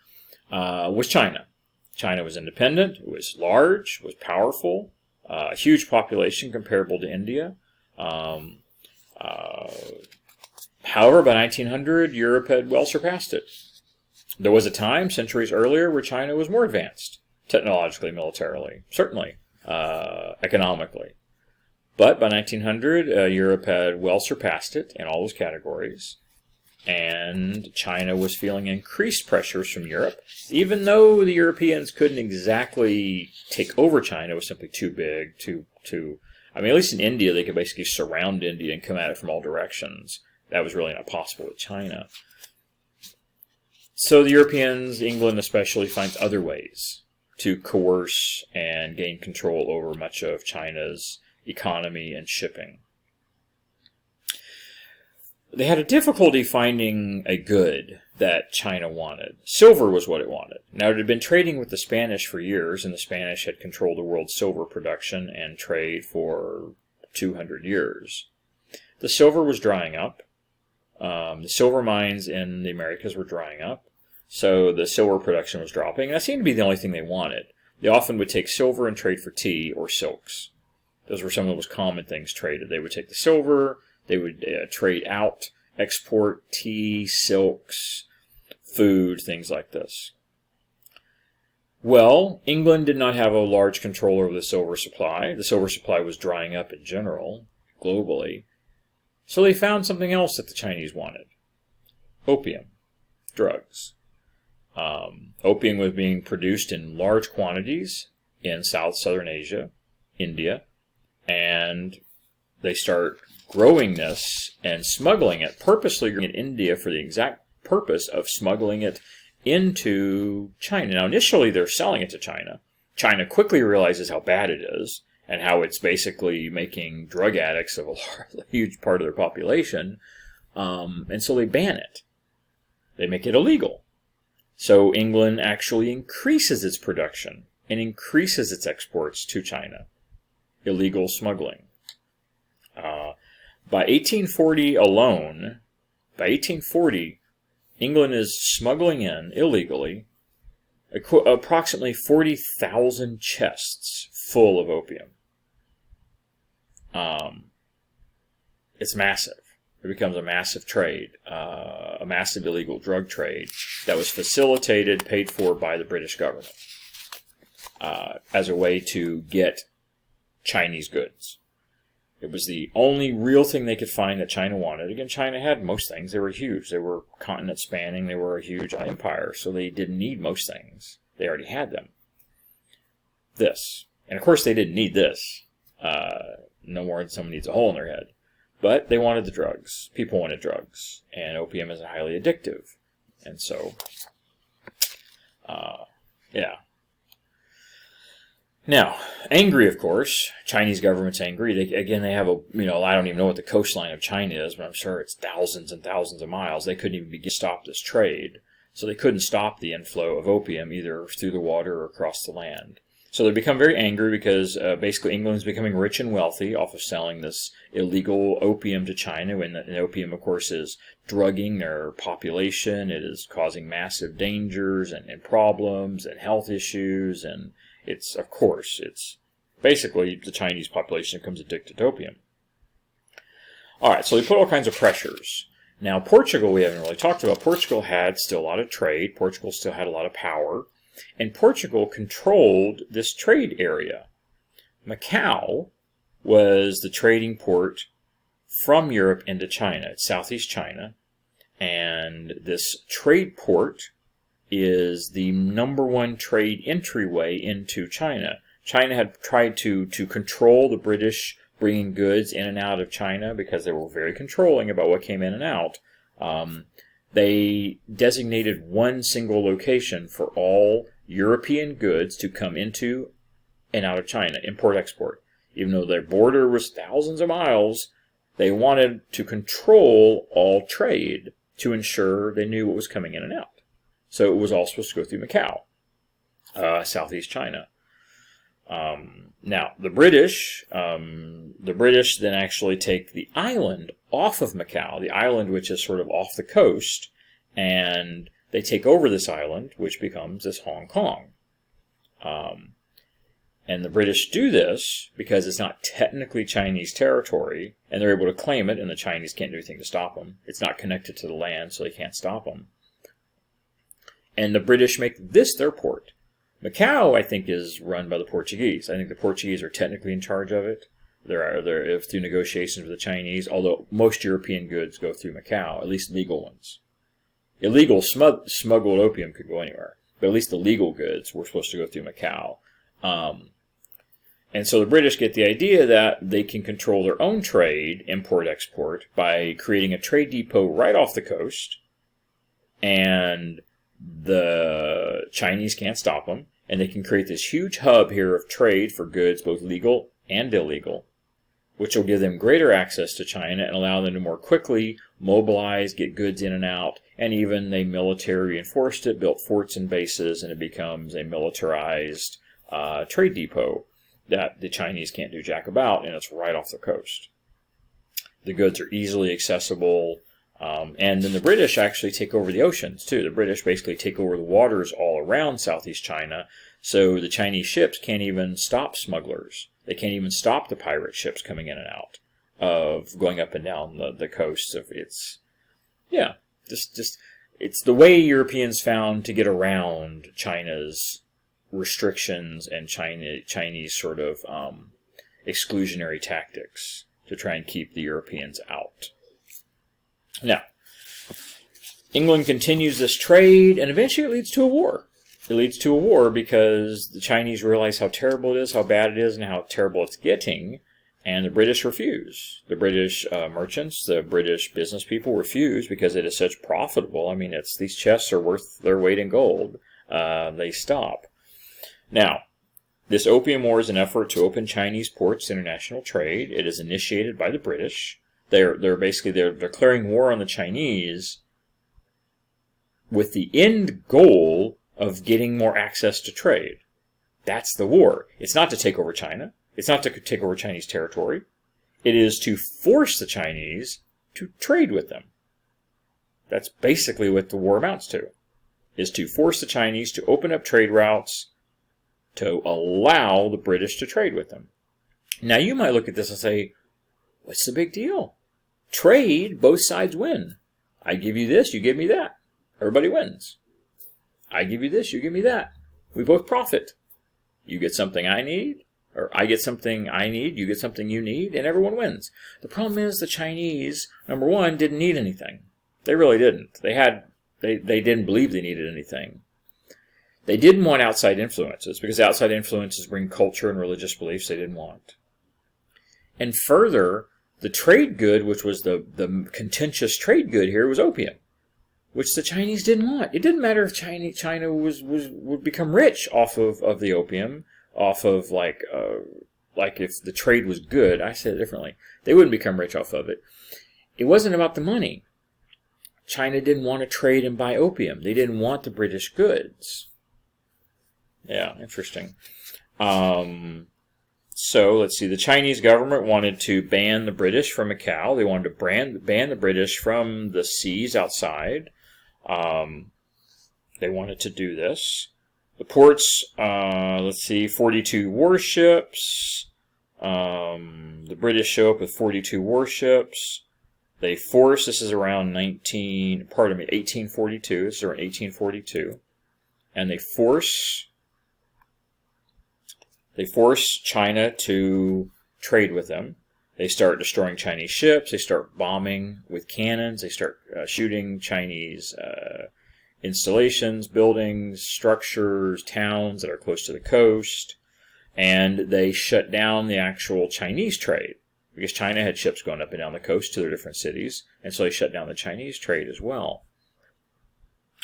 was China. China was independent, it was large, was powerful, a huge population comparable to India. However, by 1900, Europe had well surpassed it. There was a time, centuries earlier, where China was more advanced, technologically, militarily, certainly. Economically. But by 1900, Europe had well surpassed it in all those categories, and China was feeling increased pressures from Europe. Even though the Europeans couldn't exactly take over China, it was simply too big, at least in India, they could basically surround India and come at it from all directions. That was really not possible with China. So the Europeans, England especially, finds other ways to coerce and gain control over much of China's economy and shipping. They had a difficulty finding a good that China wanted. Silver was what it wanted. Now, it had been trading with the Spanish for years, and the Spanish had controlled the world's silver production and trade for 200 years. The silver was drying up. The silver mines in the Americas were drying up. So the silver production was dropping. And that seemed to be the only thing they wanted. They often would take silver and trade for tea or silks. Those were some of the most common things traded. They would take the silver, they would trade out, export tea, silks, food, things like this. Well, England did not have a large control over the silver supply. The silver supply was drying up in general, globally. So they found something else that the Chinese wanted. Opium. Drugs. Opium was being produced in large quantities in southern Asia, India, and they start growing this and smuggling it, purposely in India for the exact purpose of smuggling it into China. Now, initially, they're selling it to China. China quickly realizes how bad it is and how it's basically making drug addicts of a huge part of their population, and so they ban it. They make it illegal. So England actually increases its production and increases its exports to China. Illegal smuggling. By 1840 alone, England is smuggling in, illegally, approximately 40,000 chests full of opium. It's massive. It becomes a massive trade, a massive illegal drug trade that was facilitated, paid for by the British government as a way to get Chinese goods. It was the only real thing they could find that China wanted. Again, China had most things. They were huge. They were continent spanning. They were a huge empire, so they didn't need most things. They already had them. This. And of course they didn't need this. No more than someone needs a hole in their head. But they wanted the drugs. People wanted drugs. And opium is highly addictive. And so, yeah. Now, angry, of course. Chinese government's angry. They have a, I don't even know what the coastline of China is, but I'm sure it's thousands and thousands of miles. They couldn't even begin to stop this trade. So they couldn't stop the inflow of opium either through the water or across the land. So they become very angry because basically England's becoming rich and wealthy off of selling this illegal opium to China. And opium, of course, is drugging their population. It is causing massive dangers and problems and health issues. And it's basically the Chinese population becomes addicted to opium. All right, so they put all kinds of pressures. Now, Portugal, we haven't really talked about. Portugal had still a lot of trade. Portugal still had a lot of power. And Portugal controlled this trade area. Macau was the trading port from Europe into China. It's southeast China. And this trade port is the #1 trade entryway into China. China had tried to control the British bringing goods in and out of China because they were very controlling about what came in and out. They designated one single location for all European goods to come into and out of China, import-export. Even though their border was thousands of miles, they wanted to control all trade to ensure they knew what was coming in and out. So it was all supposed to go through Macau, southeast China. Now, the British then actually take the island off of Macau, the island which is sort of off the coast, and they take over this island, which becomes this Hong Kong. And the British do this because it's not technically Chinese territory, and they're able to claim it, and the Chinese can't do anything to stop them. It's not connected to the land, so they can't stop them. And the British make this their port. Macau, I think, is run by the Portuguese. I think the Portuguese are technically in charge of it. They're through negotiations with the Chinese, although most European goods go through Macau, at least legal ones. Illegal smuggled opium could go anywhere, but at least the legal goods were supposed to go through Macau. And so the British get the idea that they can control their own trade, import-export, by creating a trade depot right off the coast, and the Chinese can't stop them, and they can create this huge hub here of trade for goods, both legal and illegal, which will give them greater access to China and allow them to more quickly mobilize, get goods in and out, and even they military reinforced it, built forts and bases, and it becomes a militarized trade depot that the Chinese can't do jack about, and it's right off the coast. The goods are easily accessible. And then the British actually take over the oceans, too. The British basically take over the waters all around southeast China, so the Chinese ships can't even stop smugglers. They can't even stop the pirate ships coming in and out of going up and down the coast. It's the way Europeans found to get around China's restrictions and Chinese sort of exclusionary tactics to try and keep the Europeans out. Now, England continues this trade, and eventually it leads to a war. It leads to a war because the Chinese realize how terrible it is, how bad it is, and how terrible it's getting, and the British refuse. The British merchants, the British business people refuse because it is such profitable. I mean, these chests are worth their weight in gold. They stop. Now, this Opium War is an effort to open Chinese ports to international trade. It is initiated by the British. They're declaring war on the Chinese with the end goal of getting more access to trade. That's the war. It's not to take over China. It's not to take over Chinese territory. It is to force the Chinese to trade with them. That's basically what the war amounts to, is to force the Chinese to open up trade routes to allow the British to trade with them. Now, you might look at this and say, what's the big deal? Trade, both sides win. I give you this, you give me that. Everybody wins. I give you this, you give me that. We both profit. You get something I need, or I get something I need, you get something you need, and everyone wins. The problem is the Chinese, number one, didn't need anything. They really didn't. They didn't believe they needed anything. They didn't want outside influences, because outside influences bring culture and religious beliefs they didn't want. And further, the trade good, which was the contentious trade good here, was opium, which the Chinese didn't want. It didn't matter if China would become rich off of the opium, off of like if the trade was good. I said it differently. They wouldn't become rich off of it. It wasn't about the money. China didn't want to trade and buy opium. They didn't want the British goods. Yeah, interesting. So let's see. The Chinese government wanted to ban the British from Macau. They wanted to ban the British from the seas outside. They wanted to do this. The ports, let's see, 42 warships. The British show up with 42 warships. They force, this is around 1842. This is around 1842. And they force China to trade with them. They start destroying Chinese ships. They start bombing with cannons. They start shooting Chinese installations, buildings, structures, towns that are close to the coast. And they shut down the actual Chinese trade because China had ships going up and down the coast to their different cities. And so they shut down the Chinese trade as well.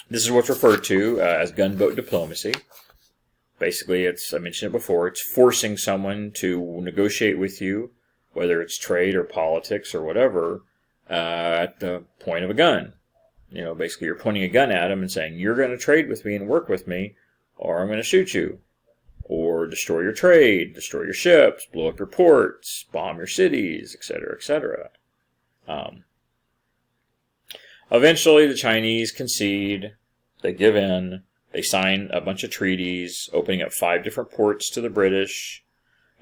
This is what's referred to as gunboat diplomacy. Basically, I mentioned it before, it's forcing someone to negotiate with you, whether it's trade or politics or whatever, at the point of a gun. Basically you're pointing a gun at them and saying, you're going to trade with me and work with me, or I'm going to shoot you. Or destroy your trade, destroy your ships, blow up your ports, bomb your cities, etc., etc. Eventually, the Chinese concede, they give in, they sign a bunch of treaties, opening up 5 different ports to the British,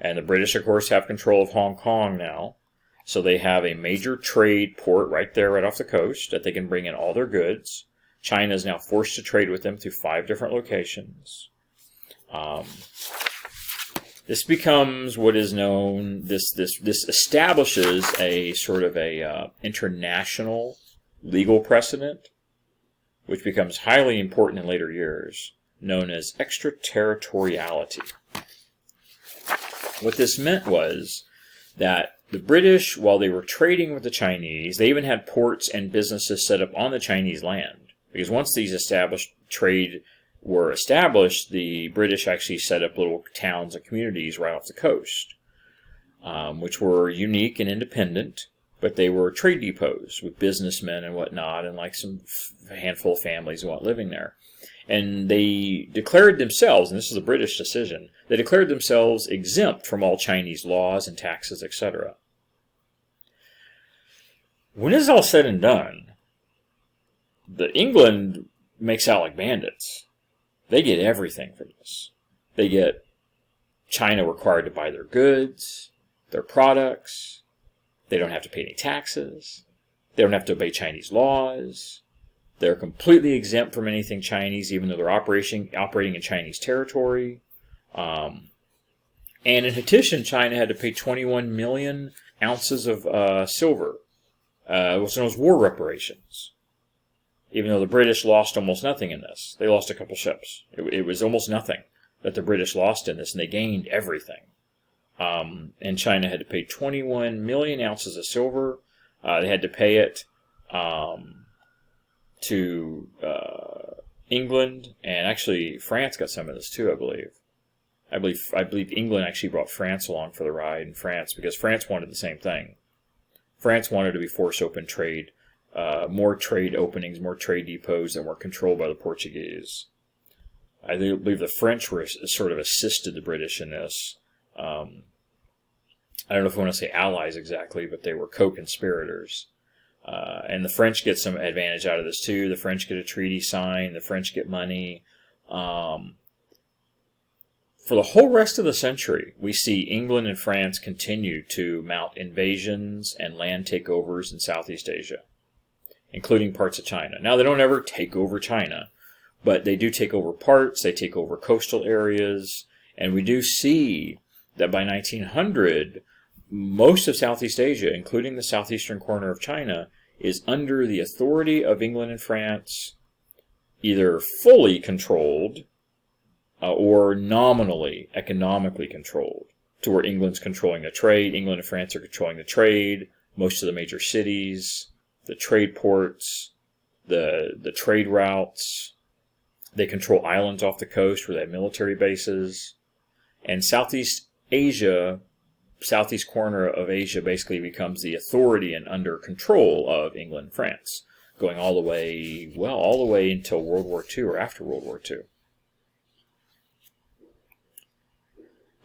and the British, of course, have control of Hong Kong now. So they have a major trade port right there, right off the coast, that they can bring in all their goods. China is now forced to trade with them through 5 different locations. This becomes what is known, this establishes a sort of a international legal precedent, which becomes highly important in later years, known as extraterritoriality. What this meant was that the British, while they were trading with the Chinese, they even had ports and businesses set up on the Chinese land. Because once these established trade were established, the British actually set up little towns and communities right off the coast, which were unique and independent, but they were trade depots with businessmen and whatnot, and like some handful of families who weren't living there. And they declared themselves, and this is a British decision, they declared themselves exempt from all Chinese laws and taxes, etc. When this is all said and done, England makes out like bandits. They get everything for this. They get China required to buy their goods, their products. They don't have to pay any taxes. They don't have to obey Chinese laws. They're completely exempt from anything Chinese, even though they're operating in Chinese territory. And in addition, China had to pay 21 million ounces of silver, what's known as war reparations. Even though the British lost almost nothing in this. They lost a couple ships. It was almost nothing that the British lost in this, and they gained everything. And China had to pay 21 million ounces of silver. They had to pay it to England, and actually France got some of this too, I believe. I believe England actually brought France along for the ride in France, because France wanted the same thing. France wanted to be forced open trade. More trade openings, more trade depots that were controlled by the Portuguese. I believe the French were sort of assisted the British in this. I don't know if I want to say allies exactly, but they were co-conspirators. And the French get some advantage out of this too. The French get a treaty signed. The French get money. For the whole rest of the century, we see England and France continue to mount invasions and land takeovers in Southeast Asia, including parts of China. Now, they don't ever take over China, but they do take over parts, they take over coastal areas, and we do see that by 1900, most of Southeast Asia, including the southeastern corner of China, is under the authority of England and France, either fully controlled or nominally, economically controlled, to where England's controlling the trade, England and France are controlling the trade, most of the major cities, the trade ports, the trade routes. They control islands off the coast where they have military bases. And Southeast Asia, southeast corner of Asia, basically becomes the authority and under control of England and France, going all the way, well, all the way until World War II or after World War II.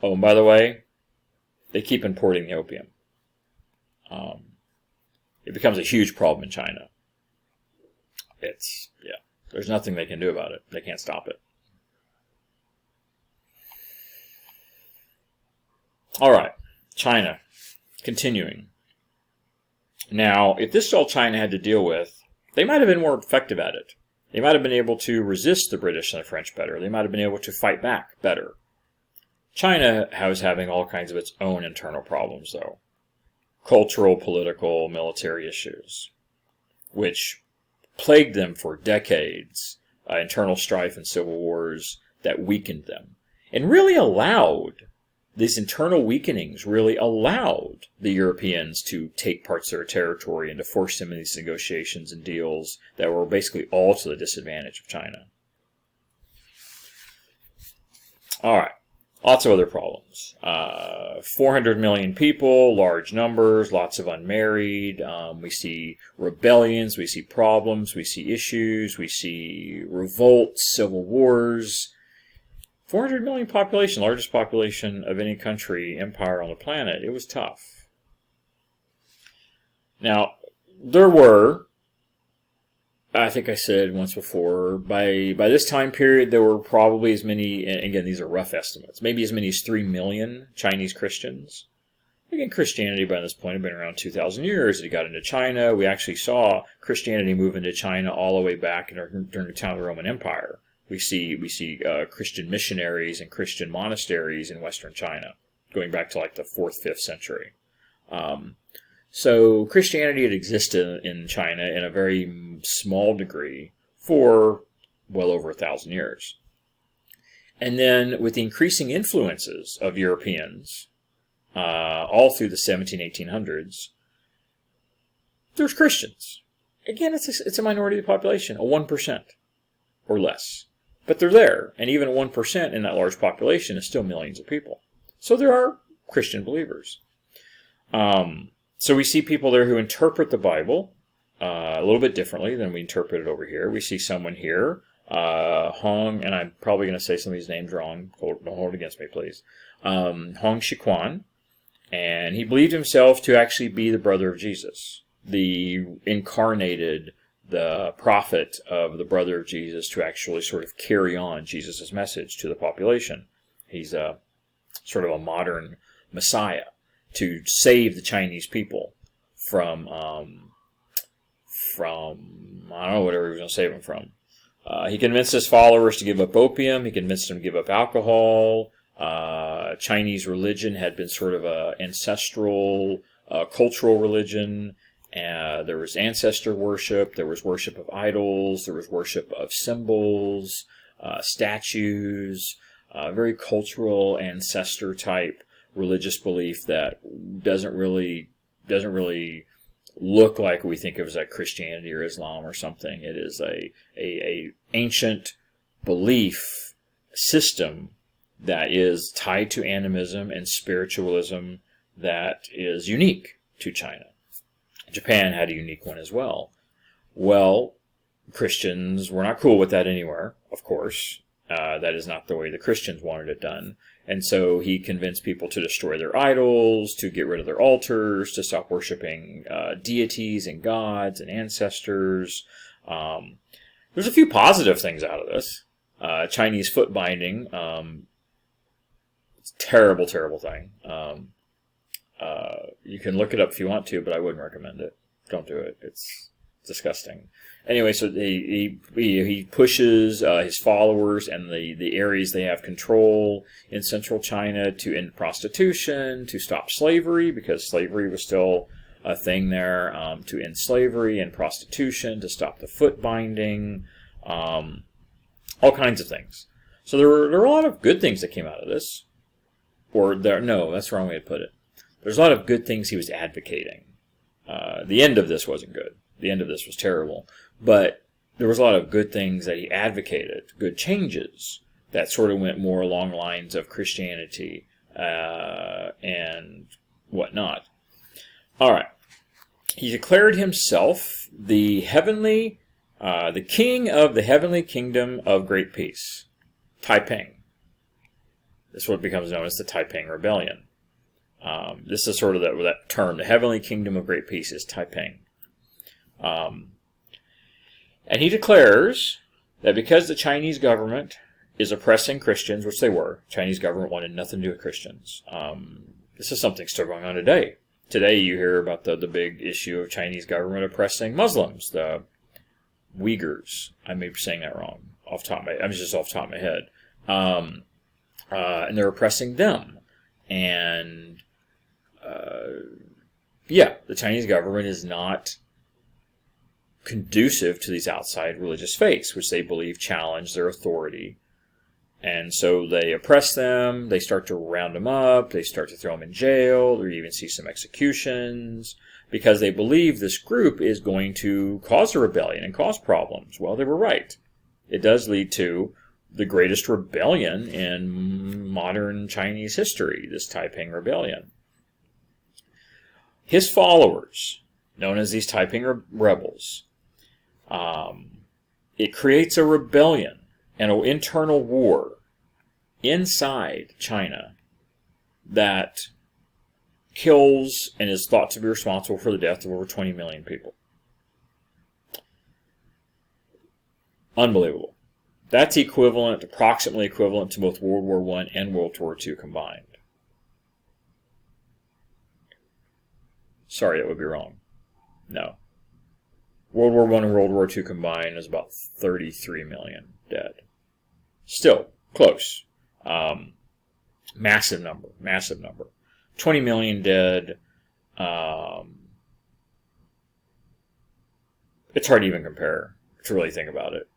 Oh, and by the way, they keep importing the opium. It becomes a huge problem in China. There's nothing they can do about it. They can't stop it. All right, China, continuing. Now, if this is all China had to deal with, they might have been more effective at it. They might have been able to resist the British and the French better. They might have been able to fight back better. China was having all kinds of its own internal problems, though. Cultural, political, military issues, which plagued them for decades. Internal strife and civil wars that weakened them. And really allowed, these internal weakenings really allowed the Europeans to take parts of their territory and to force them in these negotiations and deals that were basically all to the disadvantage of China. All right. Lots of other problems. 400 million people, large numbers, lots of unmarried. We see rebellions, we see problems, we see issues, we see revolts, civil wars. 400 million population, largest population of any country, empire on the planet. It was tough. Now, there were, I think I said once before, by this time period, there were probably as many, and again, these are rough estimates, maybe as many as 3 million Chinese Christians. Again, Christianity by this point had been around 2,000 years. It got into China. We actually saw Christianity move into China all the way back during the time of the Roman Empire. We see Christian missionaries and Christian monasteries in Western China, going back to like the 4th, 5th century. So Christianity had existed in China in a very small degree for well over 1,000 years. And then with the increasing influences of Europeans, all through the 1800s, there's Christians. Again, it's a minority of the population, a 1% or less. But they're there, and even 1% in that large population is still millions of people. So there are Christian believers. So we see people there who interpret the Bible a little bit differently than we interpret it over here. We see someone here, Hong, and I'm probably going to say some of these names wrong. Don't hold it against me, please. Hong Xiquan, and he believed himself to actually be the brother of Jesus, the incarnated, the prophet of the brother of Jesus, to actually sort of carry on Jesus' message to the population. He's sort of a modern Messiah to save the Chinese people from I don't know, whatever he was going to save them from. He convinced his followers to give up opium. He convinced them to give up alcohol. Chinese religion had been sort of a ancestral, cultural religion. There was ancestor worship. There was worship of idols. There was worship of symbols, statues, very cultural ancestor type religious belief that doesn't really look like we think of as like Christianity or Islam or something. It is a ancient belief system that is tied to animism and spiritualism that is unique to China. Japan had a unique one as well. Well, Christians were not cool with that anywhere, of course. That is not the way the Christians wanted it done. And so he convinced people to destroy their idols, to get rid of their altars, to stop worshiping deities and gods and ancestors. There's a few positive things out of this. Chinese foot binding. It's a terrible, terrible thing. You can look it up if you want to, but I wouldn't recommend it. Don't do it. It's disgusting. Anyway, so he pushes his followers and the areas they have control in central China to end prostitution, to stop slavery, because slavery was still a thing there, to end slavery and prostitution, to stop the foot binding, all kinds of things. So there were a lot of good things that came out of this. No, that's the wrong way to put it. There's a lot of good things he was advocating. The end of this wasn't good. The end of this was terrible. But there was a lot of good things that he advocated, good changes that sort of went more along lines of Christianity and whatnot. All right. He declared himself the king of the heavenly kingdom of great peace, Taiping. This is what becomes known as the Taiping Rebellion. This is sort of that term, the heavenly kingdom of great peace is Taiping. And he declares that because the Chinese government is oppressing Christians, which they were, Chinese government wanted nothing to do with Christians. This is something still going on today. Today you hear about the big issue of Chinese government oppressing Muslims, the Uyghurs. I may be saying that wrong. I'm just off the top of my head. And they're oppressing them. And the Chinese government is not conducive to these outside religious faiths, which they believe challenge their authority. And so they oppress them, they start to round them up, they start to throw them in jail, or even see some executions, because they believe this group is going to cause a rebellion and cause problems. Well, they were right. It does lead to the greatest rebellion in modern Chinese history, this Taiping Rebellion. His followers, known as these Taiping rebels, it creates a rebellion and an internal war inside China that kills and is thought to be responsible for the death of over 20 million people. Unbelievable. That's approximately equivalent to both World War I and World War II combined. Sorry, that would be wrong. No. World War I and World War II combined is about 33 million dead. Still, close. Massive number. 20 million dead. It's hard to even compare, to really think about it.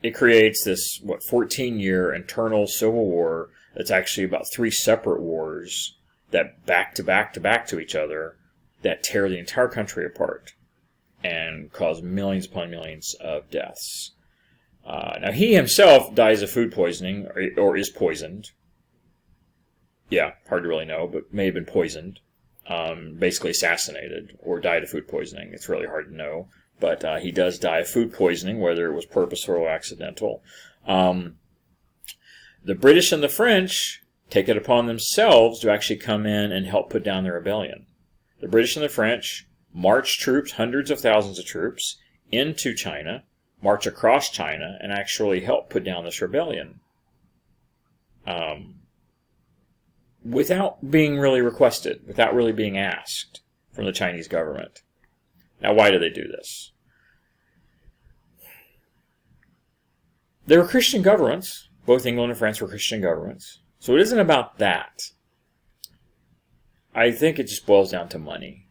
It creates this, 14-year internal civil war that's actually about 3 separate wars that back to each other that tear the entire country apart and cause millions upon millions of deaths. Now, he himself dies of food poisoning, or is poisoned. Yeah, hard to really know, but may have been poisoned. Basically assassinated, or died of food poisoning. It's really hard to know. But he does die of food poisoning, whether it was purposeful or accidental. The British and the French take it upon themselves to actually come in and help put down the rebellion. The British and the French march troops, hundreds of thousands of troops, into China, march across China, and actually help put down this rebellion. Without being really requested, without really being asked from the Chinese government. Now, why do they do this? They were Christian governments. Both England and France were Christian governments. So it isn't about that. I think it just boils down to money.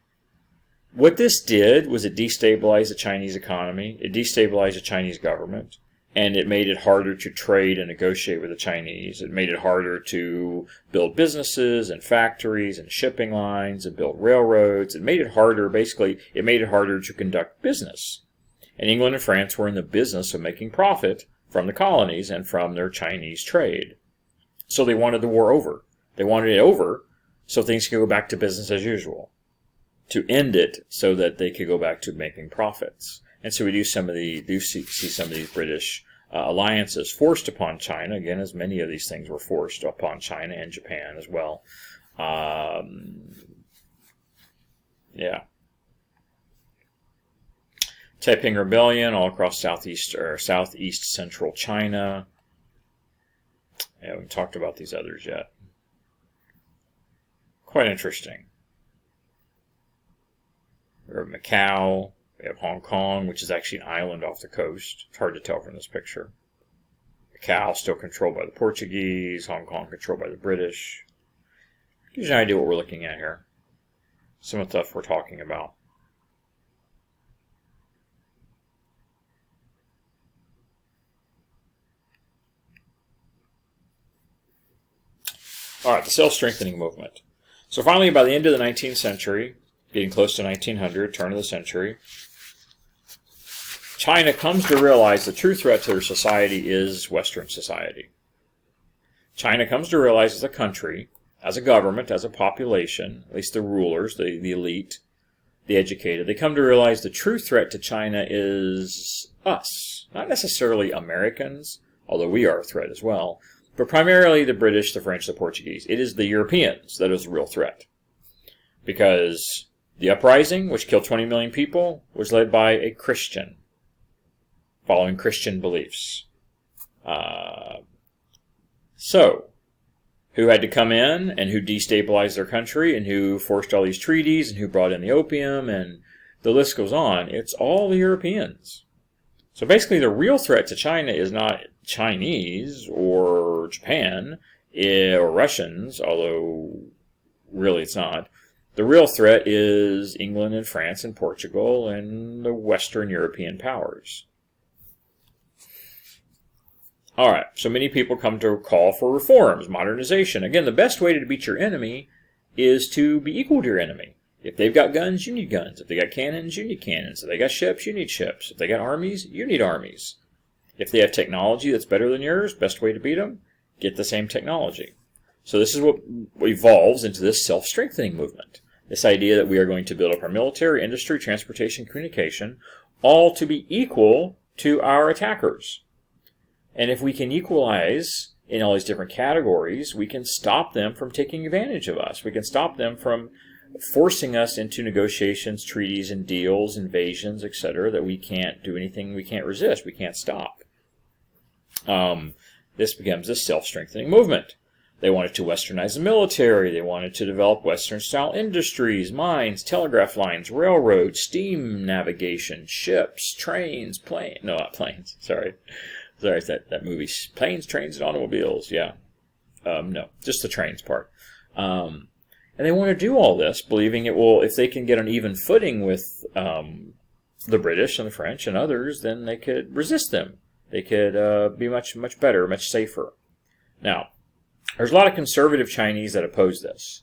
What this did was it destabilized the Chinese economy, it destabilized the Chinese government, and it made it harder to trade and negotiate with the Chinese. It made it harder to build businesses and factories and shipping lines and build railroads. It made it harder, it made it harder to conduct business. And England and France were in the business of making profit from the colonies and from their Chinese trade. So they wanted the war over. They wanted it over so things could go back to business as usual. To end it so that they could go back to making profits. And so we see some of these British alliances forced upon China, again, as many of these things were forced upon China and Japan as well. Taiping Rebellion all across southeast central China. I haven't talked about these others yet. Quite interesting. We have Macau. We have Hong Kong, which is actually an island off the coast. It's hard to tell from this picture. Macau still controlled by the Portuguese. Hong Kong controlled by the British. Gives you an idea what we're looking at here. Some of the stuff we're talking about. All right, the self-strengthening movement. So finally, by the end of the 19th century, getting close to 1900, turn of the century, China comes to realize the true threat to their society is Western society. China comes to realize as a country, as a government, as a population, at least the rulers, the elite, the educated, they come to realize the true threat to China is us. Not necessarily Americans, although we are a threat as well, but primarily the British, the French, the Portuguese. It is the Europeans that is the real threat. Because the uprising, which killed 20 million people, was led by a Christian, following Christian beliefs. So, who had to come in and who destabilized their country and who forced all these treaties and who brought in the opium, and the list goes on. It's all the Europeans. So basically the real threat to China is not Chinese or Japan or Russians, although really it's not. The real threat is England and France and Portugal and the Western European powers. Alright, so many people come to call for reforms, modernization. Again, the best way to beat your enemy is to be equal to your enemy. If they've got guns, you need guns. If they got cannons, you need cannons. If they got ships, you need ships. If they got armies, you need armies. If they have technology that's better than yours, best way to beat them, get the same technology. So this is what evolves into this self-strengthening movement. This idea that we are going to build up our military, industry, transportation, communication, all to be equal to our attackers. And if we can equalize in all these different categories, we can stop them from taking advantage of us. We can stop them from forcing us into negotiations, treaties, and deals, invasions, etc., that we can't do anything, we can't resist, we can't stop. This becomes a self-strengthening movement. They wanted to westernize the military. They wanted to develop Western-style industries, mines, telegraph lines, railroads, steam navigation, ships, trains, planes. No, not planes. Sorry, it's that movie. Planes, Trains, and Automobiles. Yeah. No, just the trains part. And they want to do all this, believing it will, if they can get on even footing with the British and the French and others, then they could resist them. They could be much, much better, much safer. Now, there's a lot of conservative Chinese that oppose this.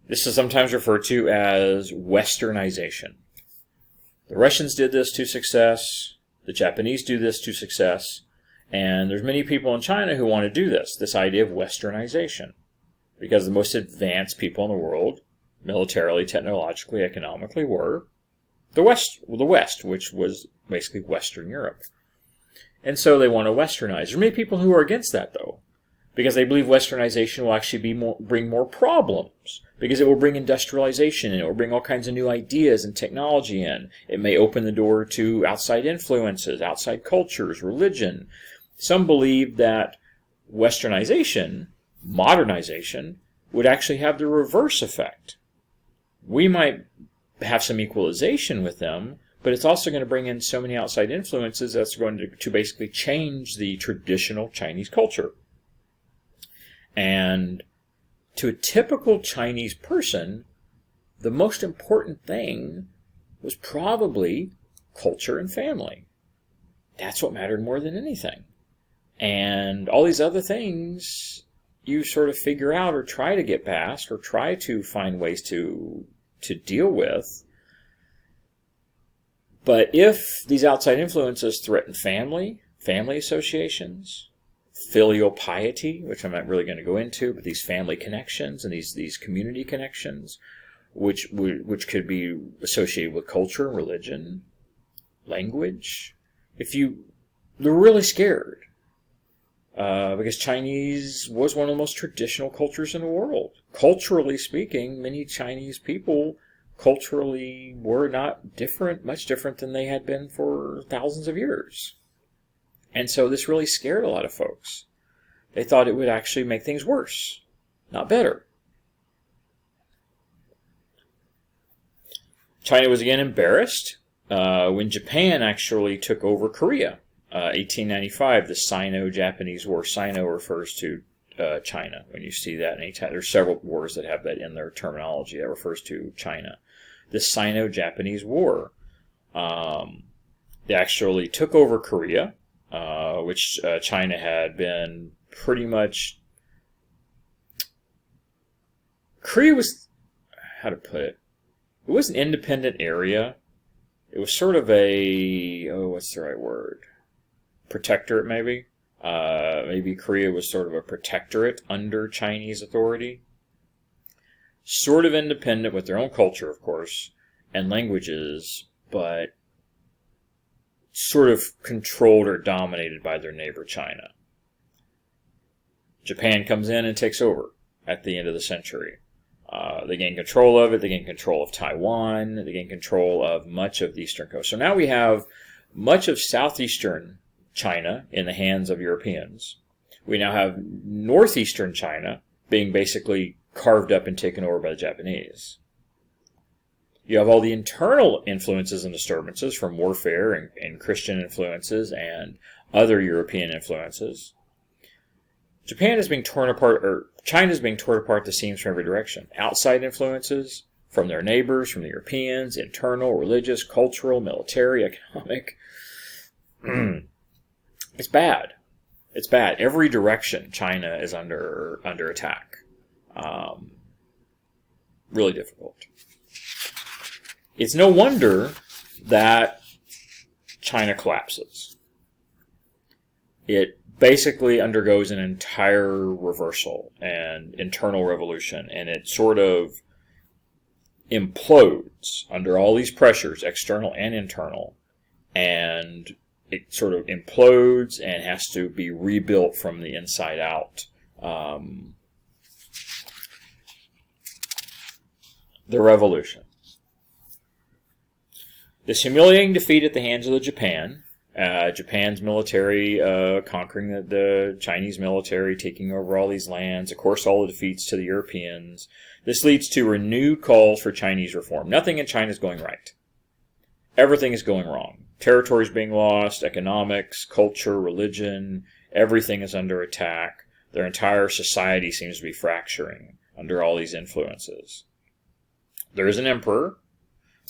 This is sometimes referred to as Westernization. The Russians did this to success. The Japanese do this to success. And there's many people in China who want to do this idea of Westernization. Because the most advanced people in the world, militarily, technologically, economically, were the West, which was basically Western Europe. And so they want to westernize. There are many people who are against that, though, because they believe westernization will actually bring more problems, because it will bring industrialization, and it will bring all kinds of new ideas and technology in. It may open the door to outside influences, outside cultures, religion. Some believe that westernization, modernization, would actually have the reverse effect. We might have some equalization with them, but it's also going to bring in so many outside influences that's going to basically change the traditional Chinese culture. And to a typical Chinese person, the most important thing was probably culture and family. That's what mattered more than anything. And all these other things you sort of figure out or try to get past or try to find ways to deal with. But if these outside influences threaten family associations, filial piety, which I'm not really going to go into, but these family connections and these community connections, which could be associated with culture, religion, language, they're really scared. Because Chinese was one of the most traditional cultures in the world. Culturally speaking, many Chinese people culturally were not much different than they had been for thousands of years. And so this really scared a lot of folks. They thought it would actually make things worse, not better. China was again embarrassed when Japan actually took over Korea. 1895, the Sino-Japanese War. Sino refers to China. When you see that, there's several wars that have that in their terminology that refers to China. The Sino-Japanese War. They actually took over Korea, which China had been pretty much... Korea was... how to put it. It was an independent area. It was sort of a, what's the right word? Protectorate, maybe? Maybe Korea was sort of a protectorate under Chinese authority. Sort of independent with their own culture, of course, and languages, but sort of controlled or dominated by their neighbor China. Japan comes in and takes over at the end of the century. They gain control of it. They gain control of Taiwan. They gain control of much of the eastern coast. So now we have much of southeastern China in the hands of Europeans. We now have northeastern China being basically carved up and taken over by the Japanese. You have all the internal influences and disturbances from warfare and Christian influences and other European influences. Japan is being torn apart, or China is being torn apart at the seams from every direction. Outside influences from their neighbors, from the Europeans, internal, religious, cultural, military, economic. It's bad. It's bad. Every direction China is under attack. Really difficult. It's no wonder that China collapses. It basically undergoes an entire reversal and internal revolution, and it sort of implodes under all these pressures, external and internal, and it sort of implodes and has to be rebuilt from the inside out. The revolution. This humiliating defeat at the hands of Japan's military conquering the Chinese military, taking over all these lands, of course all the defeats to the Europeans. This leads to renewed calls for Chinese reform. Nothing in China is going right. Everything is going wrong. Territories being lost, economics, culture, religion, everything is under attack. Their entire society seems to be fracturing under all these influences. There is an emperor.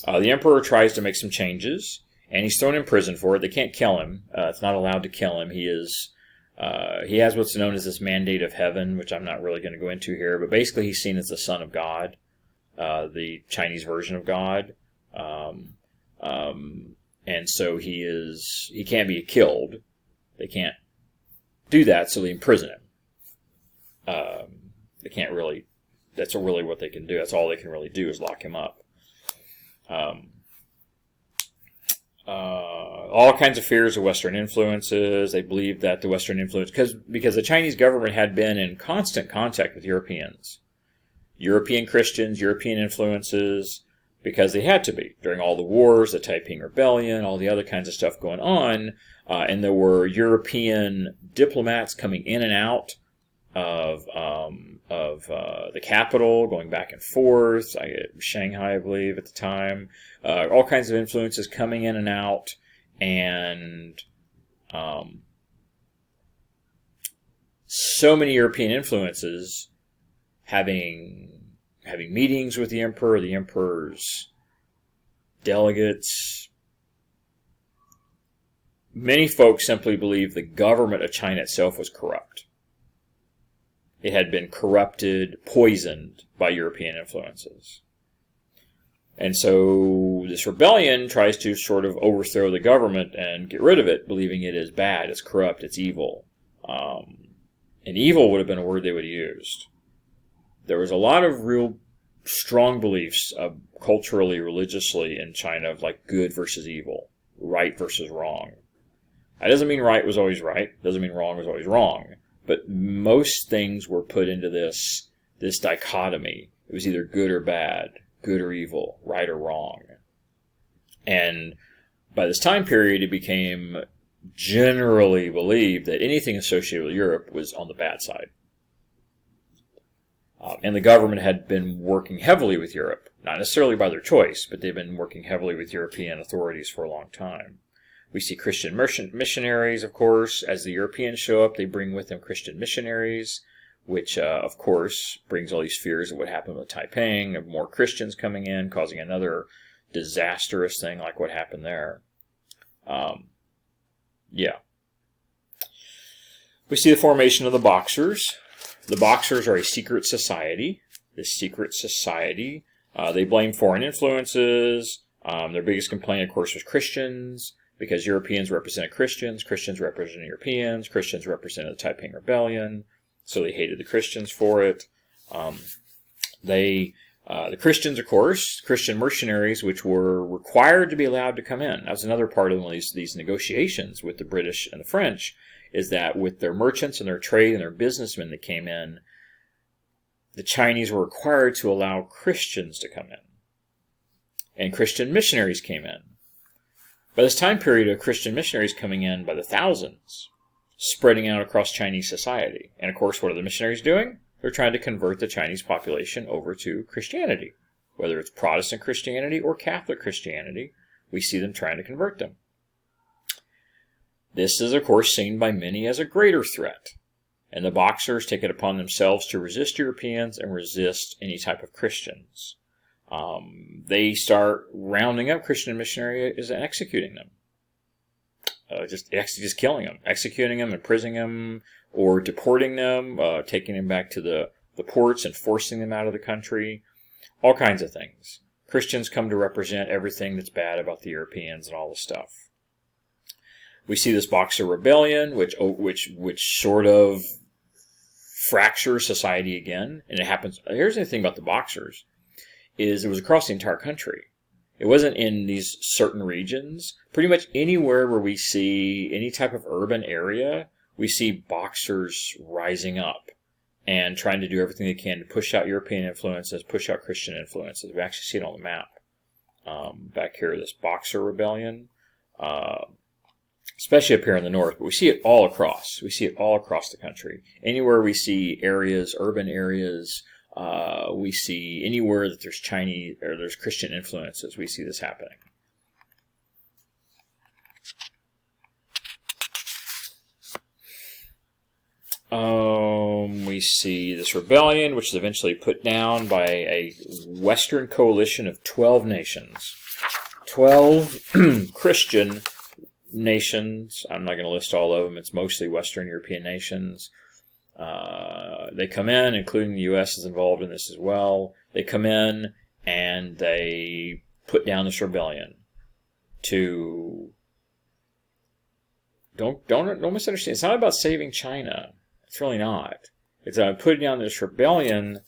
The emperor tries to make some changes, and he's thrown in prison for it. They can't kill him. It's not allowed to kill him. He has what's known as this mandate of heaven, which I'm not really going to go into here, but basically he's seen as the son of God, the Chinese version of God. And so he can't be killed. They can't do that, so they imprison him. They can't really, that's really what they can do. That's all they can really do is lock him up. All kinds of fears of Western influences. They believed that the Western influence, because the Chinese government had been in constant contact with Europeans. European Christians, European influences, because they had to be during all the wars, the Taiping Rebellion, all the other kinds of stuff going on. And there were European diplomats coming in and out of the capital, going back and forth. Shanghai, I believe, at the time. All kinds of influences coming in and out, and so many European influences having meetings with the emperor's delegates. Many folks simply believe the government of China itself was corrupt. It had been corrupted, poisoned by European influences. And so this rebellion tries to sort of overthrow the government and get rid of it, believing it is bad, it's corrupt, it's evil. And evil would have been a word they would have used. There was a lot of real strong beliefs, culturally, religiously in China, of like good versus evil, right versus wrong. That doesn't mean right was always right. Doesn't mean wrong was always wrong. But most things were put into this dichotomy. It was either good or bad, good or evil, right or wrong. And by this time period, it became generally believed that anything associated with Europe was on the bad side. And the government had been working heavily with Europe, not necessarily by their choice, but they've been working heavily with European authorities for a long time. We see Christian missionaries, of course. As the Europeans show up, they bring with them Christian missionaries, which, of course, brings all these fears of what happened with Taiping, of more Christians coming in, causing another disastrous thing like what happened there. Yeah. We see the formation of the Boxers. The Boxers are a secret society. This secret society They blamed foreign influences. Their biggest complaint, of course, was Christians, because Europeans represented Christians, Christians represented Europeans, Christians represented the Taiping Rebellion, so they hated the Christians for it. The Christians, of course, Christian mercenaries, which were required to be allowed to come in. That was another part of these negotiations with the British and the French, is that with their merchants and their trade and their businessmen that came in, the Chinese were required to allow Christians to come in. And Christian missionaries came in. By this time period of Christian missionaries coming in by the thousands, spreading out across Chinese society. And of course, what are the missionaries doing? They're trying to convert the Chinese population over to Christianity. Whether it's Protestant Christianity or Catholic Christianity, we see them trying to convert them. This is, of course, seen by many as a greater threat. And the Boxers take it upon themselves to resist Europeans and resist any type of Christians. They start rounding up Christian missionaries and executing them. Just killing them, executing them, imprisoning them, or deporting them, taking them back to the ports and forcing them out of the country. All kinds of things. Christians come to represent everything that's bad about the Europeans and all this stuff. We see this Boxer Rebellion, which sort of fractures society again, and it happens. Here's the thing about the Boxers, is it was across the entire country. It wasn't in these certain regions. Pretty much anywhere where we see any type of urban area, we see Boxers rising up and trying to do everything they can to push out European influences, push out Christian influences. We actually see it on the map. Back here, this Boxer Rebellion, especially up here in the north, but we see it all across. We see it all across the country. Anywhere we see areas, urban areas, we see anywhere that there's Chinese or there's Christian influences, we see this happening. We see this rebellion, which is eventually put down by a Western coalition of 12 nations. 12 Christian nations. I'm not going to list all of them. It's mostly Western European nations. They come in, including the U.S. is involved in this as well. They come in and they put down this rebellion to... Don't misunderstand. It's not about saving China. It's really not. It's putting down this rebellion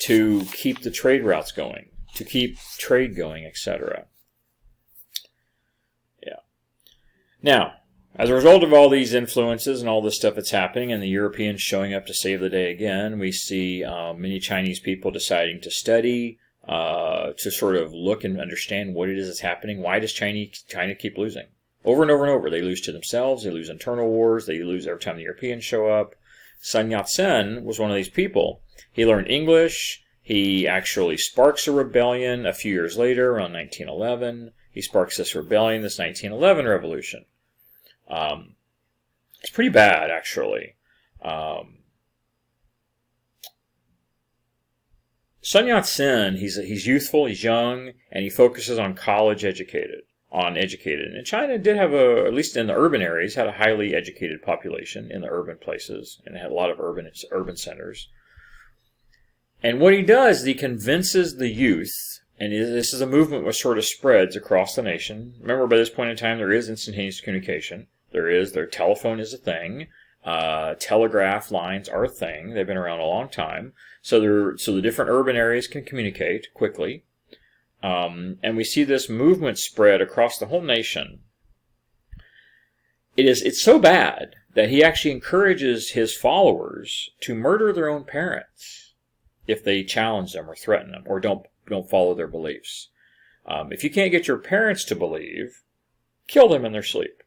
to keep the trade routes going, to keep trade going, etc. Yeah. Now, as a result of all these influences and all this stuff that's happening and the Europeans showing up to save the day again, we see many Chinese people deciding to study, to sort of look and understand what it is that's happening. Why does China keep losing? Over and over and over. They lose to themselves. They lose internal wars. They lose every time the Europeans show up. Sun Yat-sen was one of these people. He learned English. He actually sparks a rebellion a few years later, around 1911. He sparks this rebellion, this 1911 revolution. It's pretty bad, actually. Sun Yat-sen, he's youthful, he's young, and he focuses on educated. And China did have at least in the urban areas, had a highly educated population in the urban places, and it had a lot of urban centers. And what he does is he convinces the youth, and this is a movement which sort of spreads across the nation. Remember, by this point in time, there is instantaneous communication. Their telephone is a thing. Telegraph lines are a thing. They've been around a long time. So the different urban areas can communicate quickly. And we see this movement spread across the whole nation. It's so bad that he actually encourages his followers to murder their own parents if they challenge them or threaten them or don't follow their beliefs. If you can't get your parents to believe, kill them in their sleep.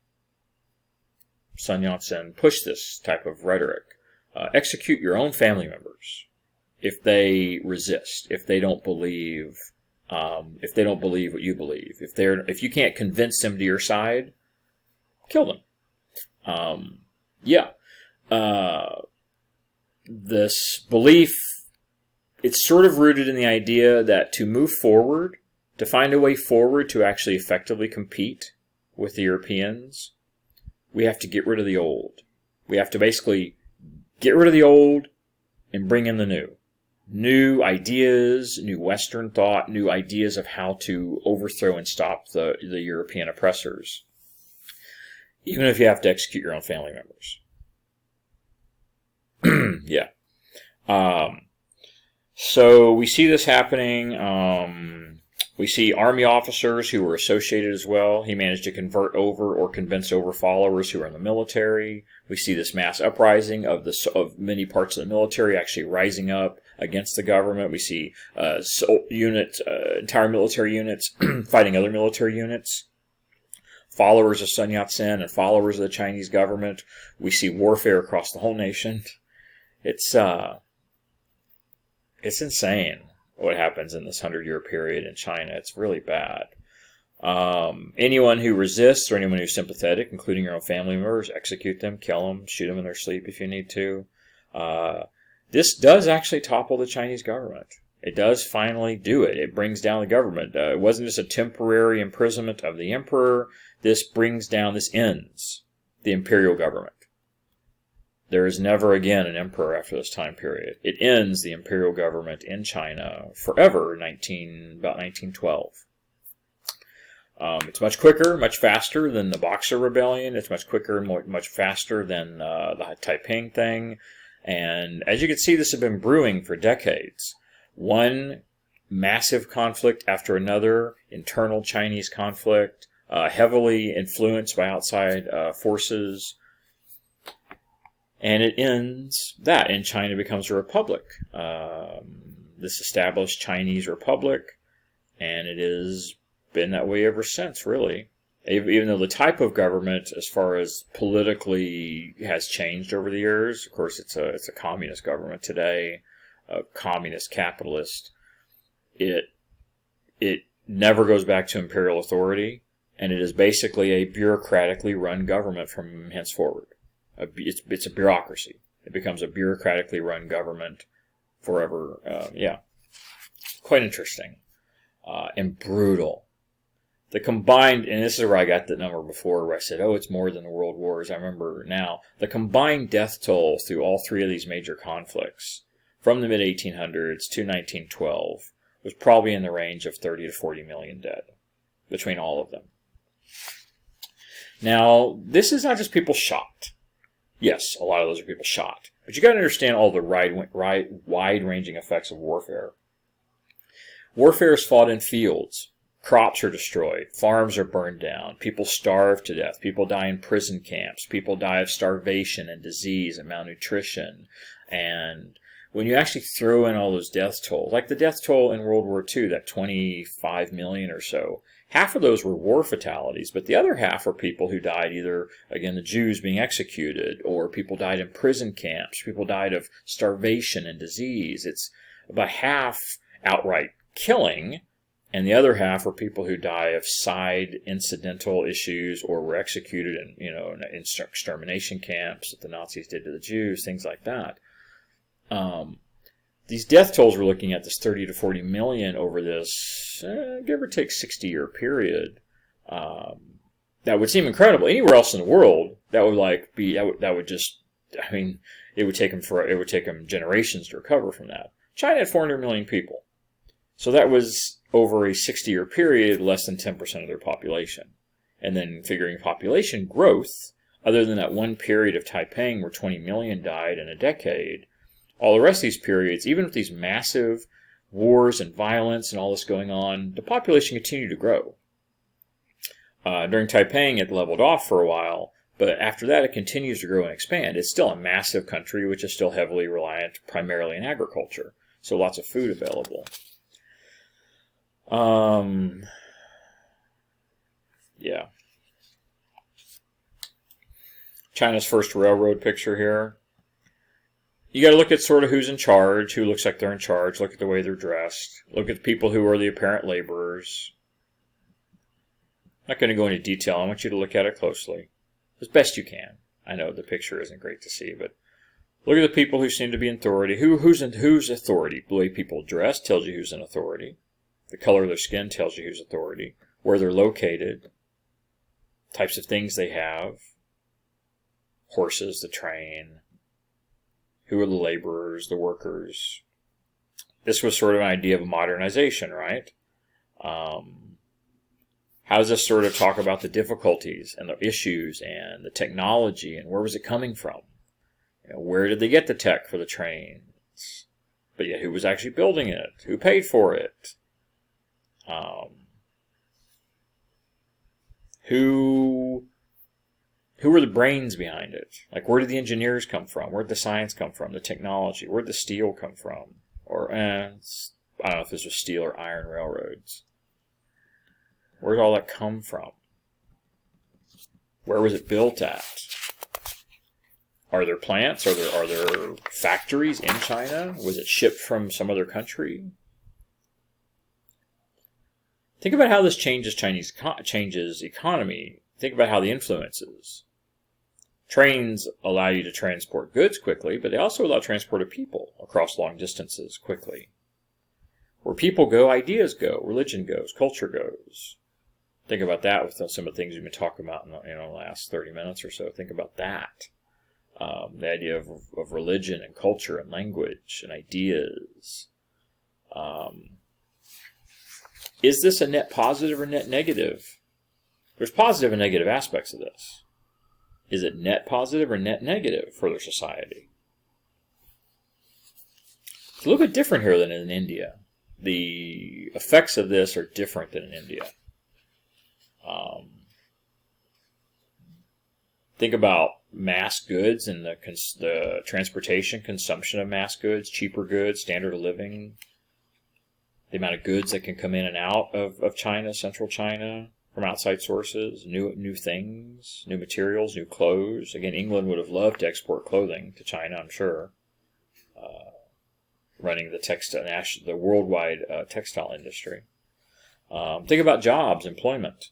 Sun Yat-sen pushed this type of rhetoric. Execute your own family members if they resist, if they don't believe what you believe. If you can't convince them to your side, kill them. This belief, it's sort of rooted in the idea that to move forward, to find a way forward to actually effectively compete with the Europeans, we have to get rid of the old. We have to basically get rid of the old and bring in the new. new ideas, new Western thought, new ideas of how to overthrow and stop the European oppressors, even if you have to execute your own family members. Yeah. So we see this happening. We see army officers who were associated as well. He managed to convert over or convince over followers who are in the military. We see this mass uprising of many parts of the military actually rising up against the government. We see entire military units fighting other military units. Followers of Sun Yat-sen and followers of the Chinese government. We see warfare across the whole nation. It's insane what happens in this 100-year period in China. It's really bad. Anyone who resists or anyone who's sympathetic, including your own family members, execute them, kill them, shoot them in their sleep if you need to. This does actually topple the Chinese government. It does finally do it. It brings down the government. It wasn't just a temporary imprisonment of the emperor. This ends the imperial government. There is never again an emperor after this time period. It ends the imperial government in China forever, about 1912. It's much quicker, much faster than the Boxer Rebellion. It's much quicker, much faster than the Taiping thing. And as you can see, this has been brewing for decades. One massive conflict after another, internal Chinese conflict, heavily influenced by outside forces. And it ends that, and China becomes a republic. This established Chinese republic, and it has been that way ever since, really. Even though the type of government, as far as politically, has changed over the years. Of course, it's a communist government today, a communist capitalist. It never goes back to imperial authority, and it is basically a bureaucratically run government from henceforward. It's a bureaucracy. It becomes a bureaucratically run government forever. Quite interesting and brutal. The combined, and this is where I got the number before, where I said, "Oh, it's more than the world wars." I remember now the combined death toll through all three of these major conflicts, from the mid 1800s to 1912, was probably in the range of 30 to 40 million dead between all of them. Now, this is not just people shot. Yes, a lot of those are people shot. But you got to understand all the wide-ranging effects of warfare. Warfare is fought in fields. Crops are destroyed. Farms are burned down. People starve to death. People die in prison camps. People die of starvation and disease and malnutrition. And when you actually throw in all those death tolls, like the death toll in World War II, that 25 million or so, half of those were war fatalities, but the other half were people who died either, again, the Jews being executed, or people died in prison camps, people died of starvation and disease. It's about half outright killing, and the other half were people who die of side incidental issues or were executed in extermination camps that the Nazis did to the Jews, things like that. These death tolls we're looking at, this 30 to 40 million over this, give or take 60-year period, that would seem incredible. Anywhere else in the world, that would it would take them generations to recover from that. China had 400 million people, so that was over a 60-year period, less than 10% of their population. And then figuring population growth, other than that one period of Taiping where 20 million died in a decade. All the rest of these periods, even with these massive wars and violence and all this going on, the population continued to grow. During Taiping, it leveled off for a while, but after that, it continues to grow and expand. It's still a massive country, which is still heavily reliant primarily on agriculture, so lots of food available. China's first railroad picture here. You got to look at sort of who's in charge, who looks like they're in charge. Look at the way they're dressed. Look at the people who are the apparent laborers. I'm not going to go into detail. I want you to look at it closely, as best you can. I know the picture isn't great to see, but look at the people who seem to be in authority. Who's authority? The way people dress tells you who's in authority. The color of their skin tells you who's authority. Where they're located. Types of things they have. Horses, the train. Who are the laborers, the workers? this was sort of an idea of modernization, right? How does this sort of talk about the difficulties and the issues and the technology and where was it coming from? Where did they get the tech for the trains? But yet, who was actually building it? Who paid for it? Who were the brains behind it? Like, where did the engineers come from? Where did the science come from? The technology? Where did the steel come from? Or, I don't know if this was steel or iron railroads. Where did all that come from? Where was it built at? Are there plants? Are there factories in China? Was it shipped from some other country? Think about how this changes changes economy. Think about how the influences. Trains allow you to transport goods quickly, but they also allow transport of people across long distances quickly. Where people go, ideas go, religion goes, culture goes. Think about that with some of the things we've been talking about in the last 30 minutes or so. Think about that. The idea of religion and culture and language and ideas. Is this a net positive or net negative? There's positive and negative aspects of this. Is it net positive or net negative for their society? It's a little bit different here than in India. The effects of this are different than in India. Think about mass goods and the transportation, consumption of mass goods, cheaper goods, standard of living, the amount of goods that can come in and out of China, central China, from outside sources, new things, new materials, new clothes. Again, England would have loved to export clothing to China, I'm sure, running the worldwide textile industry. Think about jobs, employment.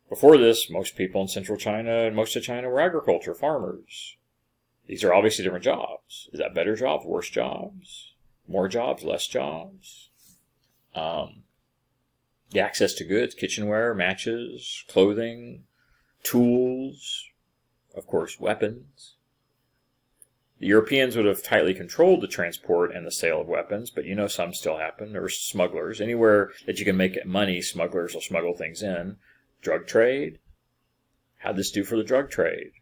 Before this, most people in central China and most of China were agriculture, farmers. These are obviously different jobs. Is that better jobs, worse jobs, more jobs, less jobs? The access to goods, kitchenware, matches, clothing, tools, of course, weapons. The Europeans would have tightly controlled the transport and the sale of weapons, but some still happen. There were smugglers. Anywhere that you can make money, smugglers will smuggle things in. Drug trade. How'd this do for the drug trade?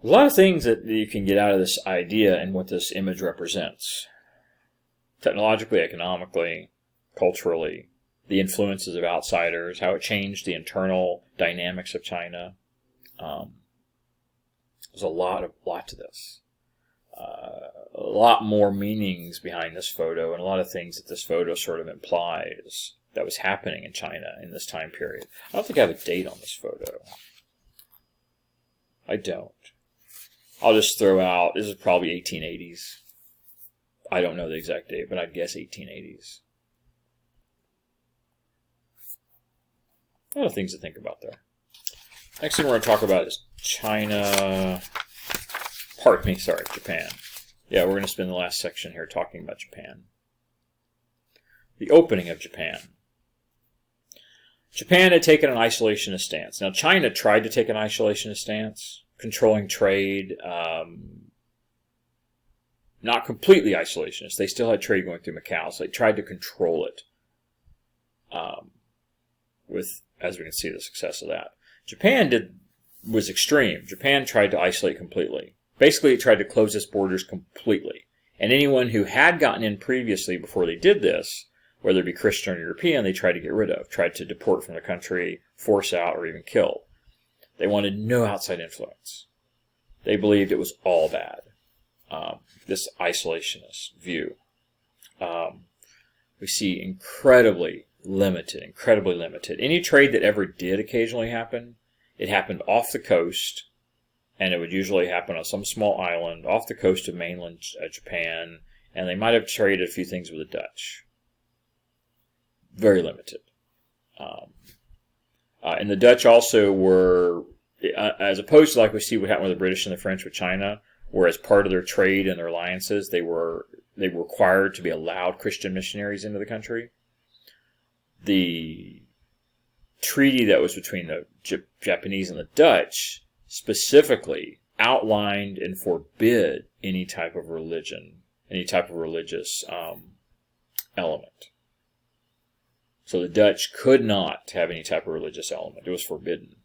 A lot of things that you can get out of this idea and what this image represents. Technologically, economically, culturally, the influences of outsiders, how it changed the internal dynamics of China. There's a lot to this. A lot more meanings behind this photo and a lot of things that this photo sort of implies that was happening in China in this time period. I don't think I have a date on this photo. I don't. I'll just throw out, this is probably 1880s. I don't know the exact date, but I'd guess 1880s. A lot of things to think about there. Next thing we're going to talk about is Japan. Yeah, we're going to spend the last section here talking about Japan. The opening of Japan. Japan had taken an isolationist stance. Now, China tried to take an isolationist stance, controlling trade, not completely isolationist. They still had trade going through Macau, so they tried to control it. With, as we can see, the success of that. Japan was extreme. Japan tried to isolate completely. Basically, it tried to close its borders completely. And anyone who had gotten in previously before they did this, whether it be Christian or European, they tried to get rid of, tried to deport from the country, force out, or even kill. They wanted no outside influence. They believed it was all bad. This isolationist view. We see incredibly limited. Any trade that ever did occasionally happen, it happened off the coast, and it would usually happen on some small island off the coast of mainland Japan, and they might have traded a few things with the Dutch. Very limited. And the Dutch also were, as opposed to like we see what happened with the British and the French with China, where as part of their trade and their alliances, they were required to be allowed Christian missionaries into the country. The treaty that was between the Japanese and the Dutch specifically outlined and forbid any type of religion, any type of religious element. So the Dutch could not have any type of religious element. It was forbidden.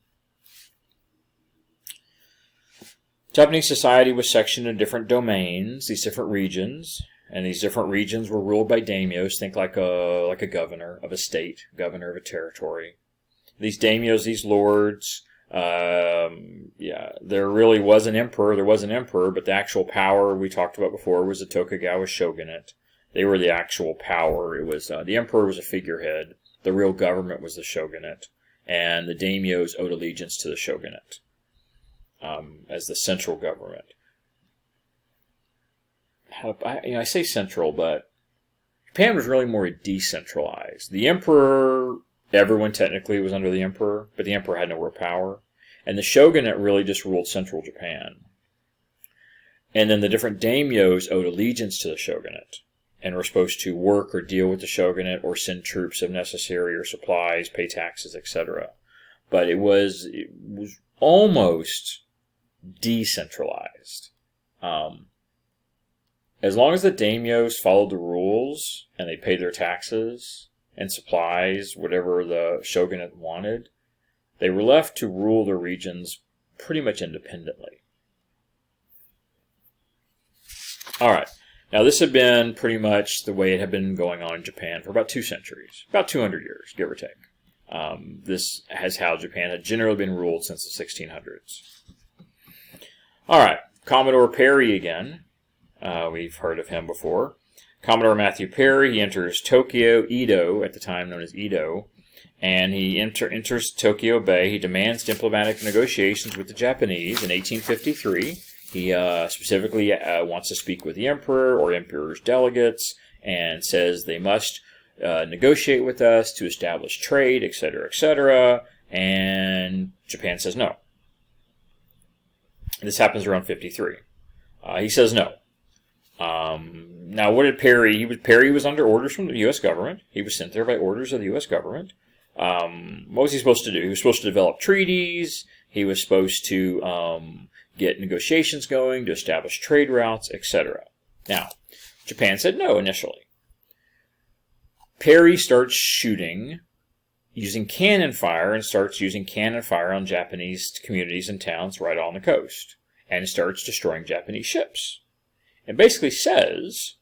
Japanese society was sectioned into different domains, these different regions, and these different regions were ruled by daimyos. Think like a governor of a state, governor of a territory. These daimyos, these lords, there really was an emperor. There was an emperor, but the actual power we talked about before was the Tokugawa shogunate. They were the actual power. It was the emperor was a figurehead. The real government was the shogunate, and the daimyos owed allegiance to the shogunate as the central government. I say central, but Japan was really more decentralized. The emperor, everyone technically was under the emperor, but the emperor had no real power. And the shogunate really just ruled central Japan. And then the different daimyos owed allegiance to the shogunate and were supposed to work or deal with the shogunate or send troops if necessary or supplies, pay taxes, etc. But it was almost decentralized. As long as the daimyos followed the rules and they paid their taxes and supplies, whatever the shogunate wanted, they were left to rule their regions pretty much independently. All right. Now, this had been pretty much the way it had been going on in Japan for about 2 centuries, about 200 years, give or take. This is how Japan had generally been ruled since the 1600s. All right. Commodore Perry again. We've heard of him before. Commodore Matthew Perry, he enters Tokyo, Edo, at the time known as Edo, and he enters Tokyo Bay. He demands diplomatic negotiations with the Japanese in 1853. He specifically wants to speak with the emperor or emperor's delegates and says they must negotiate with us to establish trade, etc., etc., and Japan says no. This happens around 53. He says no. Now, what did Perry? Perry was under orders from the U.S. government. He was sent there by orders of the U.S. government. What was he supposed to do? He was supposed to develop treaties. He was supposed to get negotiations going, to establish trade routes, etc. Now, Japan said no initially. Perry starts shooting using cannon fire and starts using cannon fire on Japanese communities and towns right on the coast and starts destroying Japanese ships. And basically says,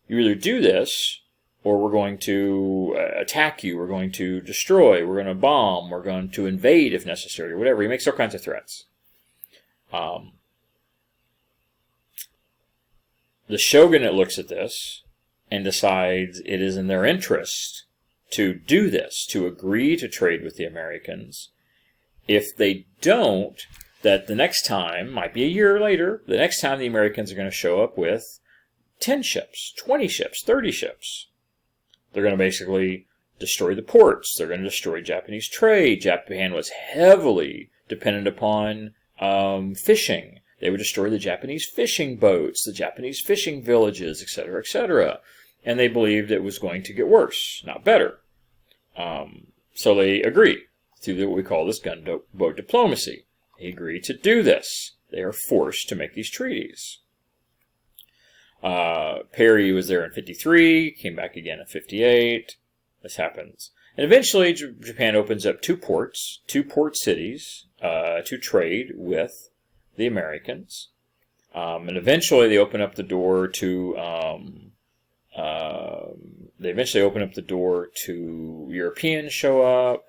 you either do this, or we're going to attack you, we're going to destroy, we're going to bomb, we're going to invade if necessary, or whatever. He makes all kinds of threats. The shogunate looks at this and decides it is in their interest to do this, to agree to trade with the Americans. If they don't, that the next time, might be a year later, the next time the Americans are going to show up with 10 ships, 20 ships, 30 ships. They're going to basically destroy the ports. They're going to destroy Japanese trade. Japan was heavily dependent upon fishing. They would destroy the Japanese fishing boats, the Japanese fishing villages, etc., etc. And they believed it was going to get worse, not better. So they agreed through what we call this gunboat diplomacy. They agreed to do this. They are forced to make these treaties. Perry was there in 53, came back again in 58. This happens. And eventually Japan opens up 2 ports, 2 port cities, to trade with the Americans. And eventually they open up the door to Europeans show up.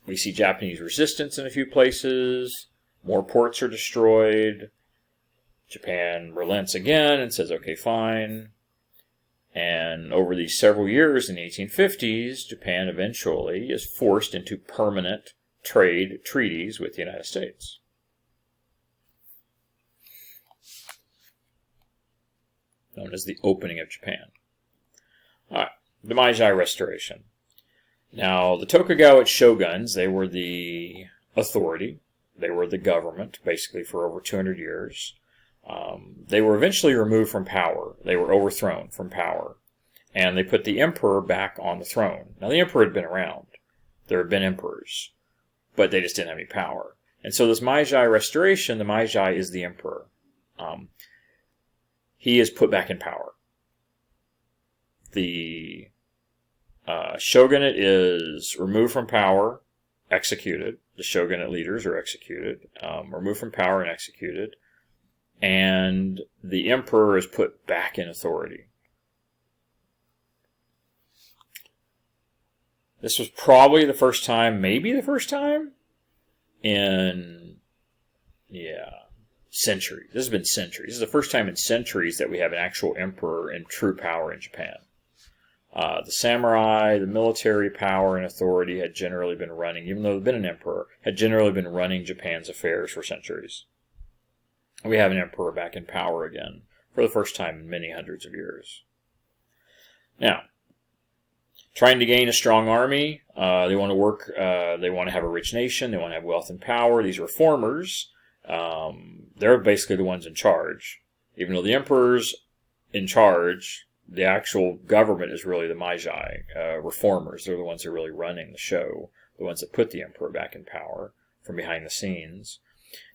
We see Japanese resistance in a few places. More ports are destroyed. Japan relents again and says, okay, fine. And over these several years in the 1850s, Japan eventually is forced into permanent trade treaties with the United States. Known as the opening of Japan. All right, the Meiji Restoration. Now, the Tokugawa shoguns, they were the authority. They were the government, basically, for over 200 years. They were eventually removed from power. They were overthrown from power. And they put the emperor back on the throne. Now, the emperor had been around. There had been emperors. But they just didn't have any power. And so this Meiji restoration, the Meiji is the emperor. He is put back in power. The shogunate is removed from power, executed. The shogunate leaders are executed, removed from power and executed. And the emperor is put back in authority. This was probably the first time, maybe the first time, in, centuries. This has been centuries. This is the first time in centuries that we have an actual emperor in true power in Japan. The samurai, the military power and authority had generally been running, even though there had been an emperor, had generally been running Japan's affairs for centuries. We have an emperor back in power again for the first time in many hundreds of years. Now, trying to gain a strong army, they want to work, they want to have a rich nation, they want to have wealth and power. These reformers, they're basically the ones in charge. Even though the emperor's in charge, the actual government is really the Meiji reformers. They're the ones who are really running the show, the ones that put the emperor back in power from behind the scenes.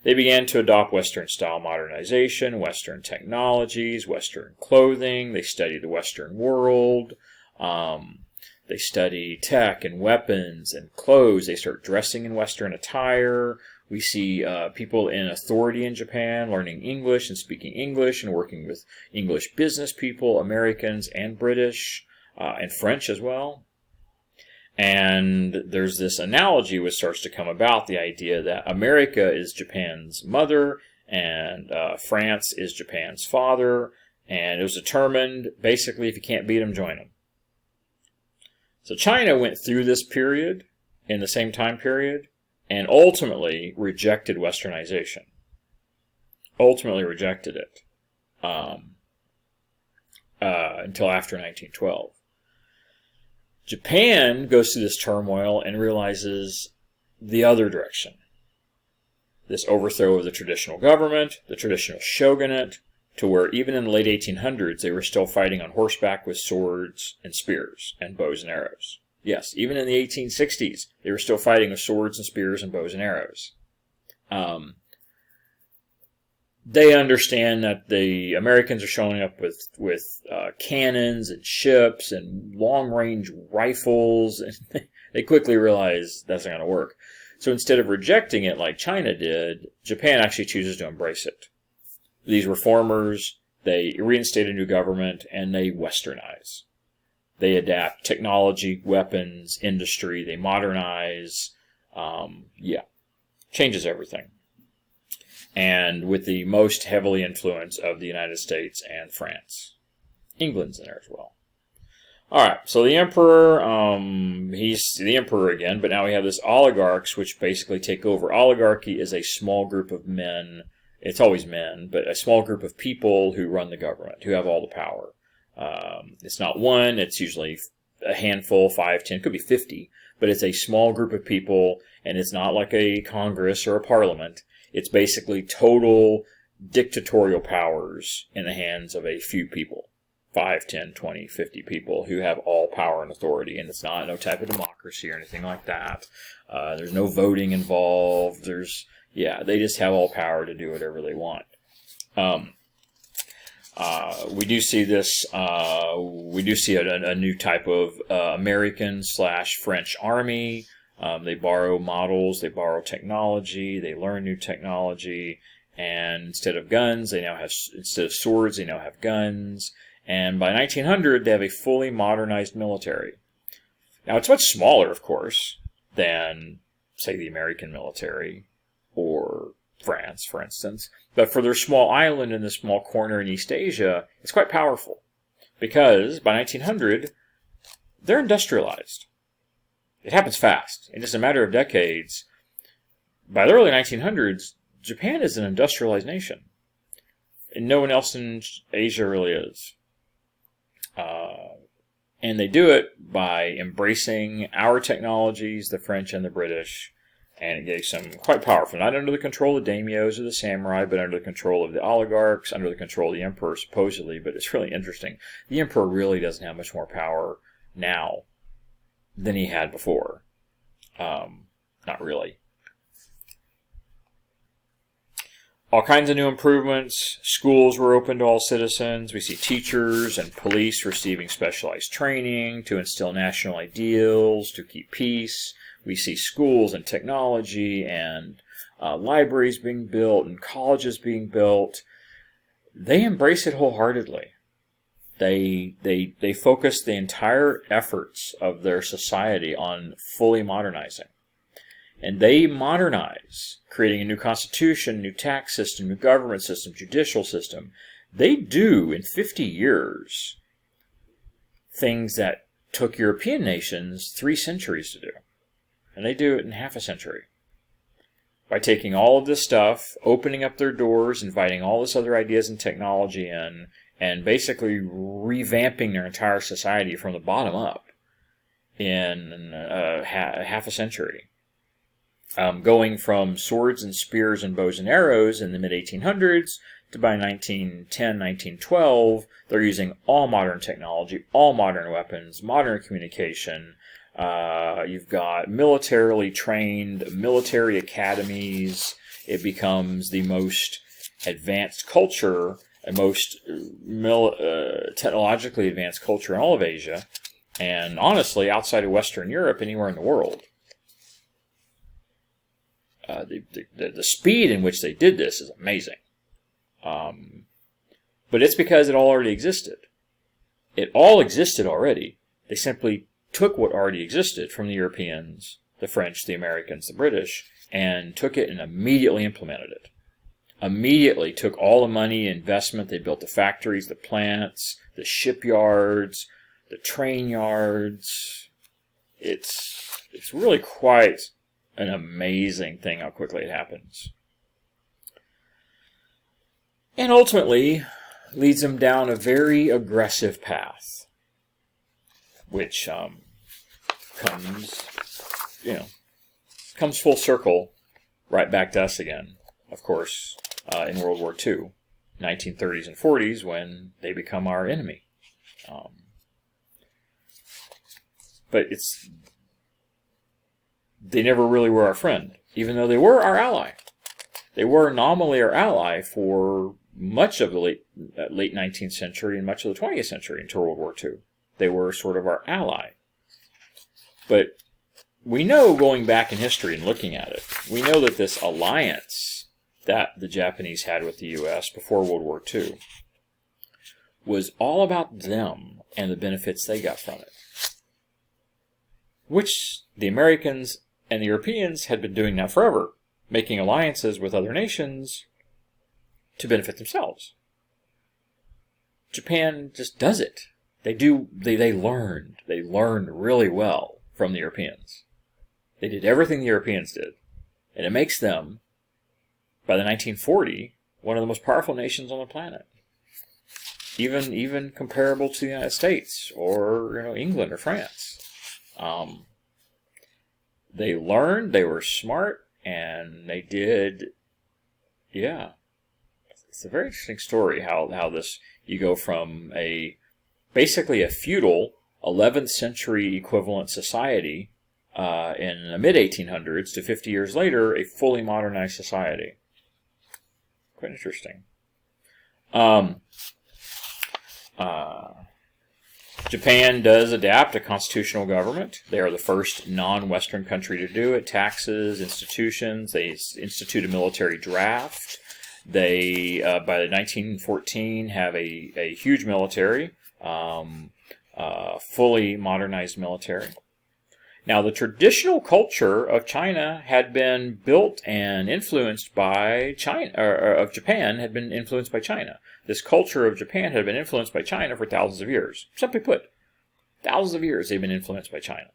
They began to adopt Western-style modernization, Western technologies, Western clothing. They studied the Western world. They study tech and weapons and clothes. They start dressing in Western attire. We see people in authority in Japan learning English and speaking English and working with English business people, Americans and British, and French as well. And there's this analogy which starts to come about, the idea that America is Japan's mother and France is Japan's father. And it was determined, basically, if you can't beat them, join them. So China went through this period in the same time period and ultimately rejected Westernization. Ultimately rejected it until after 1912. Japan goes through this turmoil and realizes the other direction. This overthrow of the traditional government, the traditional shogunate, to where even in the late 1800s, they were still fighting on horseback with swords and spears and bows and arrows. Yes, even in the 1860s, they were still fighting with swords and spears and bows and arrows. They understand that the Americans are showing up with cannons and ships and long-range rifles, and they quickly realize that's not going to work. So instead of rejecting it like China did, Japan actually chooses to embrace it. These reformers, they reinstate a new government, and they westernize. They adapt technology, weapons, industry, they modernize, changes everything. And with the most heavily influence of the United States and France. England's in there as well. Alright, so the emperor, he's the emperor again, but now we have this oligarchs, which basically take over. Oligarchy is a small group of men, it's always men, but a small group of people who run the government, who have all the power. It's not one, it's usually a handful, 5, 10, could be 50, but it's a small group of people, and it's not like a Congress or a parliament. It's basically total dictatorial powers in the hands of a few people. 5, 10, 20, 50 people who have all power and authority. And it's not no type of democracy or anything like that. There's no voting involved. They just have all power to do whatever they want. We do see this, we do see a new type of American/French army. They borrow models, they borrow technology, they learn new technology, and instead of guns, instead of swords, they now have guns. And by 1900, they have a fully modernized military. Now, it's much smaller, of course, than, say, the American military or France, for instance. But for their small island in this small corner in East Asia, it's quite powerful. Because by 1900, they're industrialized. It happens fast. In just a matter of decades, by the early 1900s, Japan is an industrialized nation. And no one else in Asia really is. And they do it by embracing our technologies, the French and the British, and it gets them quite powerful. Not under the control of daimyos or the samurai, but under the control of the oligarchs, under the control of the emperor, supposedly. But it's really interesting. The emperor really doesn't have much more power now than he had before. Not really. all kinds of new improvements. Schools were open to all citizens. We see teachers and police receiving specialized training to instill national ideals, to keep peace. We see schools and technology and libraries being built and colleges being built. They embrace it wholeheartedly. They focus the entire efforts of their society on fully modernizing. And they modernize, creating a new constitution, new tax system, new government system, judicial system. They do, in 50 years, things that took European nations 3 centuries to do. And they do it in half a century. By taking all of this stuff, opening up their doors, inviting all this other ideas and technology in, and basically revamping their entire society from the bottom up in half a century. Going from swords and spears and bows and arrows in the mid-1800s to by 1910, 1912, they're using all modern technology, all modern weapons, modern communication. You've got militarily trained military academies. It becomes the most advanced culture and most technologically advanced culture in all of Asia, and honestly, outside of Western Europe, anywhere in the world. The speed in which they did this is amazing. But it's because it all already existed. It all existed already. They simply took what already existed from the Europeans, the French, the Americans, the British, and took it and immediately implemented it. Immediately took all the money, investment. They built the factories, the plants, the shipyards, the train yards. It's really quite an amazing thing how quickly it happens. And ultimately leads them down a very aggressive path, which comes full circle right back to us again, of course, in World War II, 1930s and 40s, when they become our enemy. But they never really were our friend, even though they were our ally. They were nominally our ally for much of the late 19th century and much of the 20th century until World War II. They were sort of our ally. But we know, going back in history and looking at it, we know that this alliance that the Japanese had with the U.S. before World War II was all about them and the benefits they got from it, which the Americans and the Europeans had been doing now forever, making alliances with other nations to benefit themselves. Japan just does it. They learned really well from the Europeans. They did everything the Europeans did. And it makes them, by the 1940, one of the most powerful nations on the planet. Even comparable to the United States or England or France. They learned, they were smart, and they did, It's a very interesting story how this, you go from basically a feudal 11th century equivalent society in the mid-1800s to 50 years later, a fully modernized society. Quite interesting. Japan does adapt a constitutional government. They are the first non-Western country to do it. Taxes, institutions. They institute a military draft. They, by 1914, have a huge military, fully modernized military. Now, the traditional culture of China had been built and influenced by China, or of Japan had been influenced by China. This culture of Japan had been influenced by China for thousands of years. Simply put, thousands of years they've been influenced by China.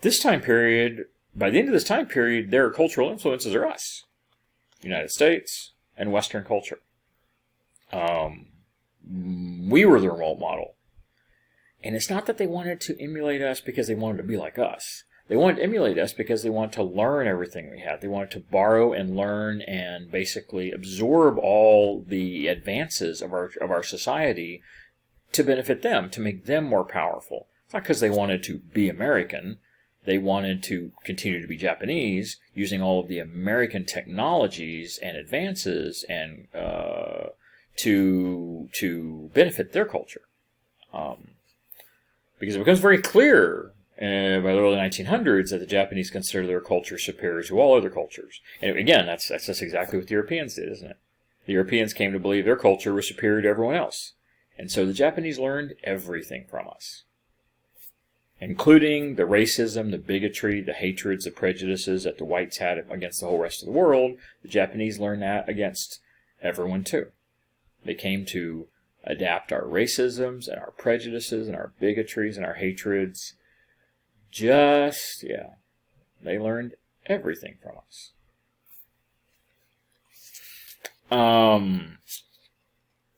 This time period, by the end of this time period, their cultural influences are us, United States, and Western culture. We were their role model. And it's not that they wanted to emulate us because they wanted to be like us. They wanted to emulate us because they wanted to learn everything we had. They wanted to borrow and learn and basically absorb all the advances of our society to benefit them, to make them more powerful. It's not because they wanted to be American. They wanted to continue to be Japanese, using all of the American technologies and advances and to benefit their culture. Because it becomes very clear by the early 1900s that the Japanese consider their culture superior to all other cultures. And again, that's just exactly what the Europeans did, isn't it? The Europeans came to believe their culture was superior to everyone else. And so the Japanese learned everything from us, including the racism, the bigotry, the hatreds, the prejudices that the whites had against the whole rest of the world. The Japanese learned that against everyone too. They came to adapt our racisms and our prejudices and our bigotries and our hatreds. They learned everything from us.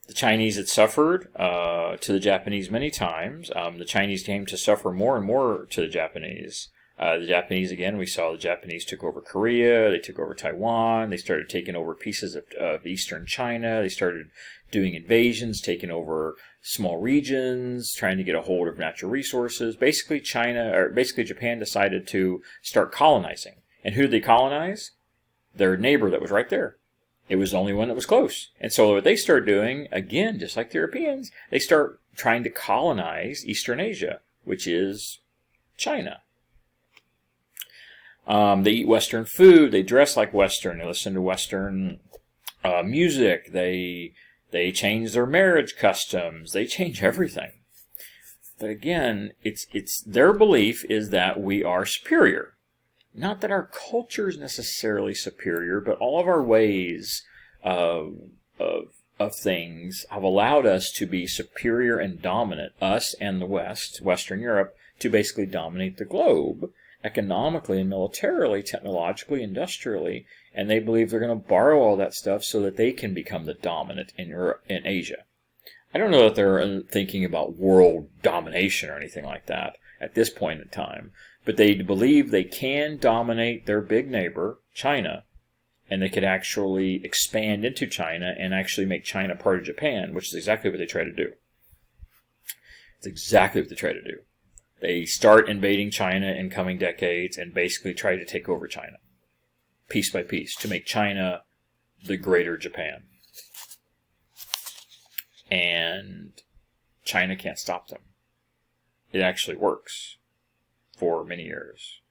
The Chinese had suffered to the Japanese many times. The Chinese came to suffer more and more to the Japanese. The Japanese, again, we saw the Japanese took over Korea, they took over Taiwan, they started taking over pieces of eastern China, they started doing invasions, taking over small regions, trying to get a hold of natural resources. Basically, Japan decided to start colonizing. And who did they colonize? Their neighbor that was right there. It was the only one that was close. And so what they start doing, again, just like the Europeans, they start trying to colonize Eastern Asia, which is China. They eat Western food. They dress like Western. They listen to Western music. They change their marriage customs. They change everything. But again, it's their belief is that we are superior. Not that our culture is necessarily superior, but all of our ways of things have allowed us to be superior and dominant, us and the West, Western Europe, to basically dominate the globe, economically and militarily, technologically, industrially, and they believe they're going to borrow all that stuff so that they can become the dominant in Asia. I don't know that they're thinking about world domination or anything like that at this point in time, but they believe they can dominate their big neighbor, China, and they could actually expand into China and actually make China part of Japan, which is exactly what they try to do. It's exactly what they try to do. They start invading China in coming decades and basically try to take over China, piece by piece, to make China the greater Japan. And China can't stop them. It actually works for many years.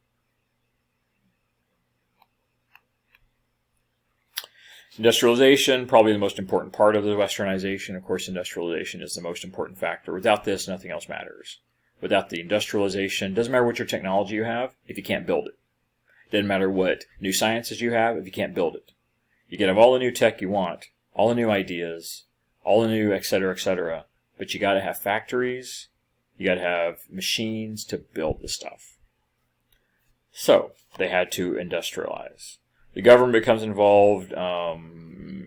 Industrialization, probably the most important part of the westernization. Of course, industrialization is the most important factor. Without this, nothing else matters. Without the industrialization, doesn't matter what your technology you have if you can't build it. Doesn't matter what new sciences you have if you can't build it. You can have all the new tech you want, all the new ideas, all the new et cetera, but you got to have factories, you got to have machines to build the stuff. So they had to industrialize. The government becomes involved.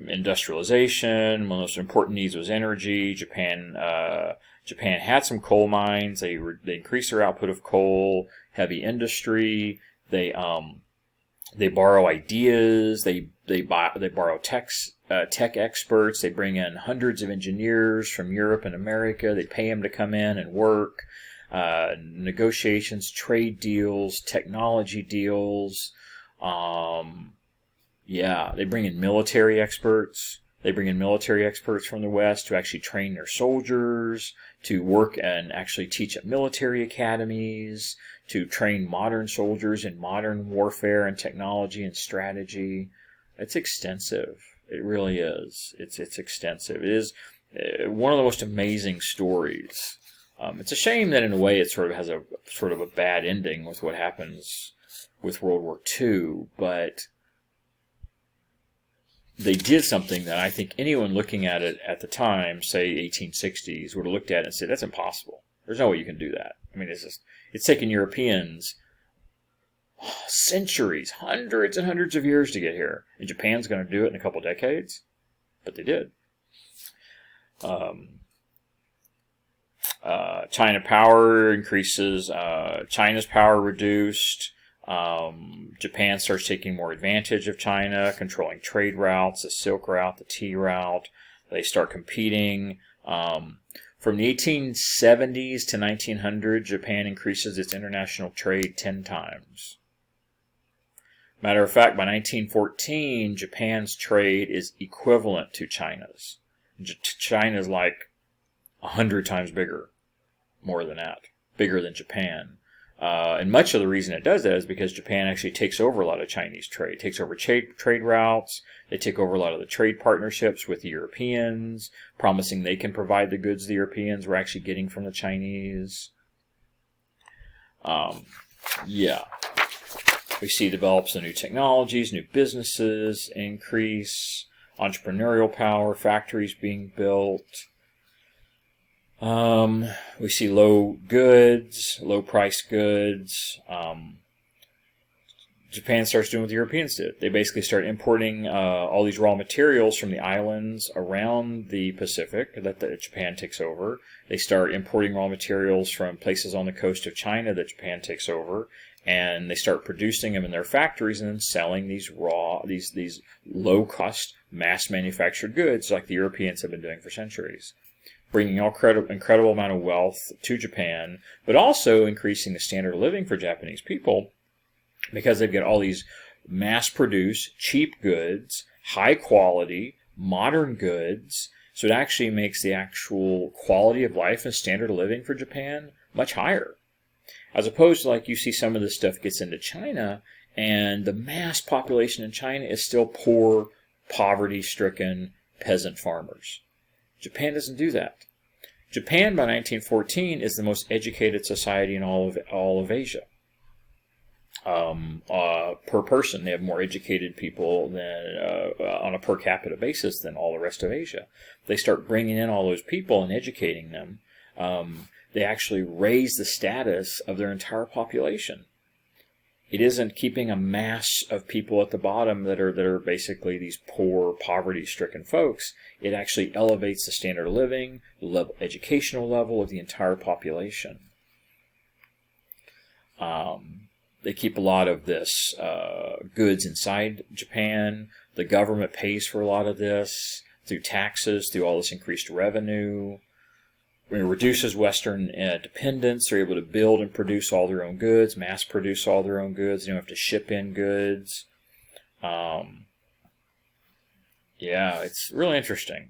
Industrialization. One of the most important needs was energy. Japan had some coal mines. They increased their output of coal. Heavy industry. They borrow ideas. They borrow tech experts. They bring in hundreds of engineers from Europe and America. They pay them to come in and work. Negotiations, trade deals, technology deals. They bring in military experts. They bring in military experts from the West to actually train their soldiers, to work and actually teach at military academies, to train modern soldiers in modern warfare and technology and strategy. It's extensive. It really is. It's extensive. It is one of the most amazing stories. It's a shame that in a way it sort of has a bad ending with what happens with World War II, but they did something that I think anyone looking at it at the time, say 1860s, would have looked at it and said, that's impossible. There's no way you can do that. I mean, it's taken Europeans centuries, hundreds and hundreds of years to get here. And Japan's going to do it in a couple decades. But they did. China power increases. China's power reduced. Japan starts taking more advantage of China, controlling trade routes, the Silk Route, the Tea Route. They start competing for From the 1870s to 1900, Japan increases its international trade 10 times. Matter of fact, by 1914, Japan's trade is equivalent to China's. China's like 100 times bigger, more than that, bigger than Japan. And much of the reason it does that is because Japan actually takes over a lot of Chinese trade, takes over trade routes. They take over a lot of the trade partnerships with the Europeans, promising they can provide the goods the Europeans were actually getting from the Chinese. Yeah. We see develops the new technologies, new businesses increase, entrepreneurial power, factories being built. We see low price goods. Japan starts doing what the Europeans did. They basically start importing all these raw materials from the islands around the Pacific that Japan takes over. They start importing raw materials from places on the coast of China that Japan takes over, and they start producing them in their factories and then selling these low-cost, mass-manufactured goods like the Europeans have been doing for centuries, bringing incredible amount of wealth to Japan, but also increasing the standard of living for Japanese people because they've got all these mass-produced, cheap goods, high-quality, modern goods. So it actually makes the actual quality of life and standard of living for Japan much higher. As opposed to, like, you see some of this stuff gets into China, and the mass population in China is still poor, poverty-stricken peasant farmers. Japan doesn't do that. Japan, by 1914, is the most educated society in all of Asia. Per person, they have more educated people than on a per capita basis than all the rest of Asia. They start bringing in all those people and educating them. They actually raise the status of their entire population. It isn't keeping a mass of people at the bottom that are basically these poor, poverty-stricken folks. It actually elevates the standard of living, the educational level of the entire population. They keep a lot of this goods inside Japan. The government pays for a lot of this through taxes, through all this increased revenue. It reduces Western dependence. They're able to build and produce all their own goods, mass produce all their own goods. They don't have to ship in goods. Yeah, it's really interesting.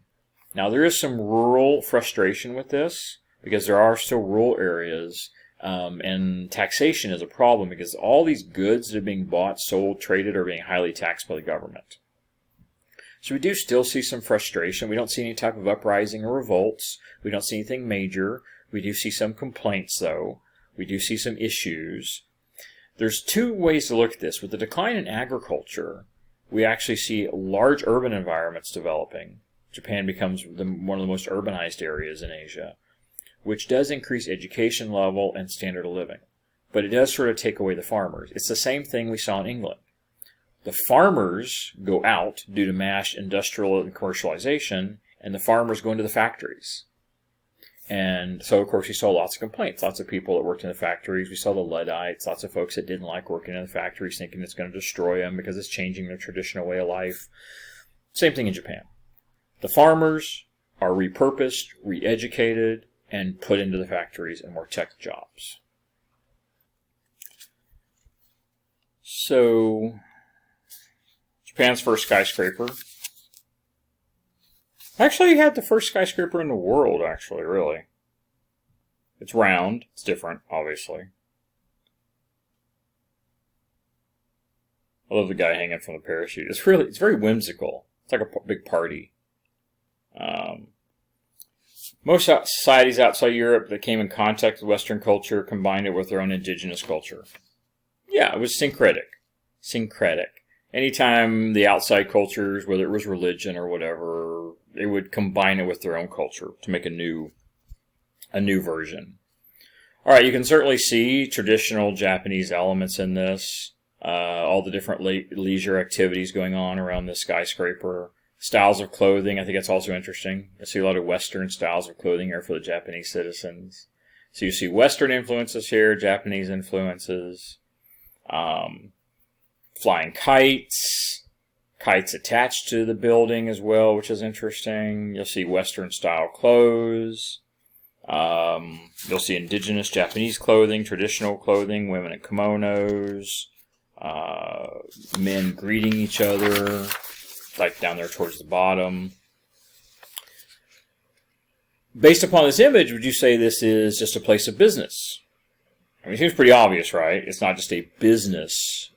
Now, there is some rural frustration with this because there are still rural areas, and taxation is a problem because all these goods that are being bought, sold, traded are being highly taxed by the government. So we do still see some frustration. We don't see any type of uprising or revolts. We don't see anything major. We do see some complaints, though. We do see some issues. There's two ways to look at this. With the decline in agriculture, we actually see large urban environments developing. Japan becomes one of the most urbanized areas in Asia, which does increase education level and standard of living. But it does sort of take away the farmers. It's the same thing we saw in England. The farmers go out due to mass industrial and commercialization, and the farmers go into the factories. And so, of course, we saw lots of complaints. Lots of people that worked in the factories. We saw the Luddites, lots of folks that didn't like working in the factories, thinking it's going to destroy them because it's changing their traditional way of life. Same thing in Japan. The farmers are repurposed, re-educated, and put into the factories and more tech jobs. So, Japan's first skyscraper. Actually, had the first skyscraper in the world, actually, really. It's round. It's different, obviously. I love the guy hanging from the parachute. It's very whimsical. It's like a big party. Most societies outside Europe that came in contact with Western culture combined it with their own indigenous culture. Yeah, it was syncretic. Anytime the outside cultures, whether it was religion or whatever, they would combine it with their own culture to make a new version. All right, you can certainly see traditional Japanese elements in this. All the different leisure activities going on around this skyscraper. Styles of clothing, I think that's also interesting. I see a lot of Western styles of clothing here for the Japanese citizens. So you see Western influences here, Japanese influences. Flying kites attached to the building as well, which is interesting. You'll see Western style clothes. You'll see indigenous Japanese clothing, traditional clothing, women in kimonos, men greeting each other, like down there towards the bottom. Based upon this image, would you say this is just a place of business? I mean, it seems pretty obvious, right? It's not just a business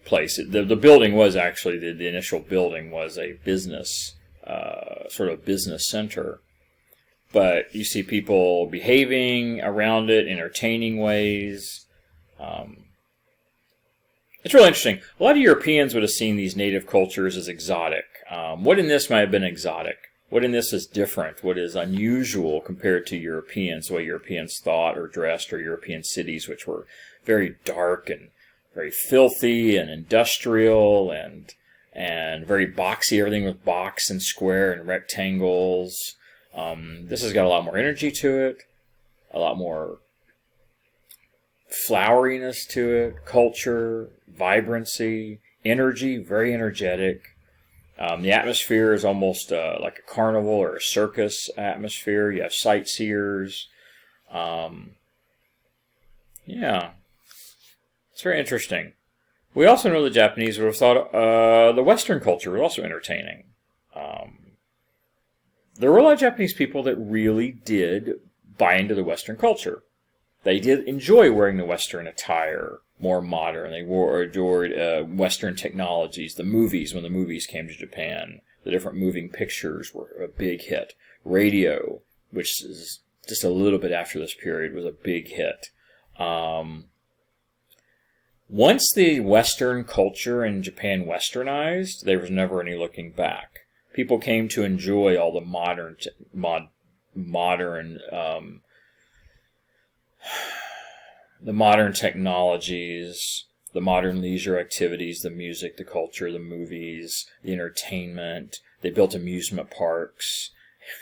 place. The building was actually, the initial building was a business, sort of business center. But you see people behaving around it, entertaining ways. It's really interesting. A lot of Europeans would have seen these native cultures as exotic. What in this might have been exotic? What in this is different? What is unusual compared to Europeans, the way Europeans thought or dressed, or European cities, which were very dark and very filthy and industrial and very boxy. Everything was box and square and rectangles. This has got a lot more energy to it, a lot more floweriness to it, culture, vibrancy, energy, very energetic. The atmosphere is almost like a carnival or a circus atmosphere. You have sightseers. Yeah, it's very interesting. We also know the Japanese would have thought the Western culture was also entertaining. There were a lot of Japanese people that really did buy into the Western culture. They did enjoy wearing the Western attire, more modern. They adored Western technologies, the movies, when the movies came to Japan. The different moving pictures were a big hit. Radio, which is just a little bit after this period, was a big hit. Once the Western culture in Japan westernized, there was never any looking back. People came to enjoy all the modern technologies, the modern leisure activities, the music, the culture, the movies, the entertainment. They built amusement parks.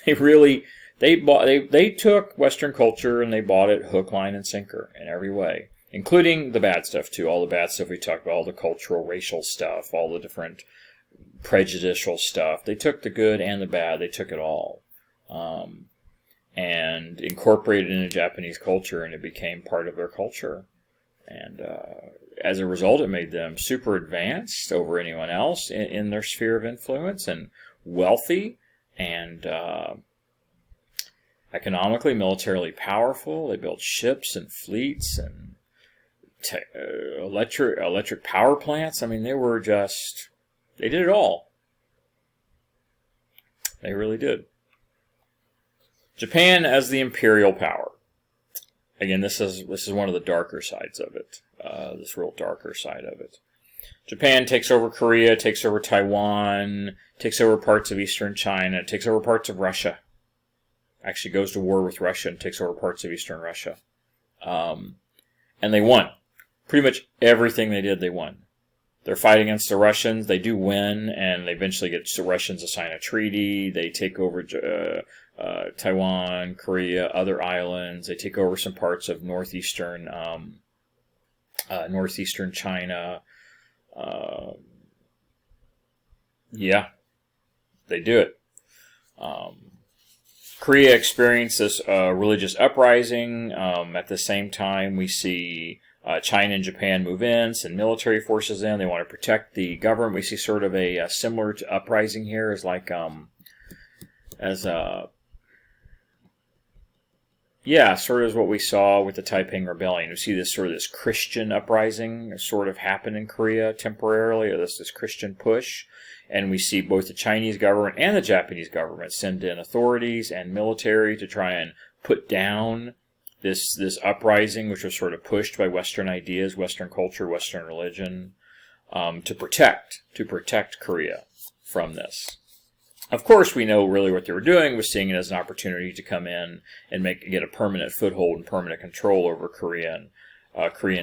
They took Western culture and they bought it hook, line, and sinker in every way, including the bad stuff too. All the bad stuff we talked about, all the cultural, racial stuff, all the different prejudicial stuff. They took the good and the bad. They took it all. And incorporated into Japanese culture, and it became part of their culture. And as a result, it made them super advanced over anyone else in their sphere of influence, and wealthy, and economically, militarily powerful. They built ships and fleets and electric power plants. I mean, they did it all. They really did. Japan as the imperial power. Again, this is one of the darker sides of it. This real darker side of it. Japan takes over Korea, takes over Taiwan, takes over parts of eastern China, takes over parts of Russia. Actually goes to war with Russia and takes over parts of eastern Russia. And they won. Pretty much everything they did, they won. Their fight against the Russians, they do win, and they eventually get the Russians to sign a treaty. They take over Taiwan, Korea, other islands. They take over some parts of northeastern China. Yeah, they do it. Korea experienced this religious uprising. At the same time, we see China and Japan move in, send military forces in. They want to protect the government. We see sort of a similar to uprising here, as like sort of as what we saw with the Taiping Rebellion. We see this sort of this Christian uprising sort of happen in Korea temporarily, or this Christian push. And we see both the Chinese government and the Japanese government send in authorities and military to try and put down this uprising, which was sort of pushed by Western ideas, Western culture, Western religion, to protect Korea from this. Of course, we know really what they were doing was seeing it as an opportunity to come in and get a permanent foothold and permanent control over Korean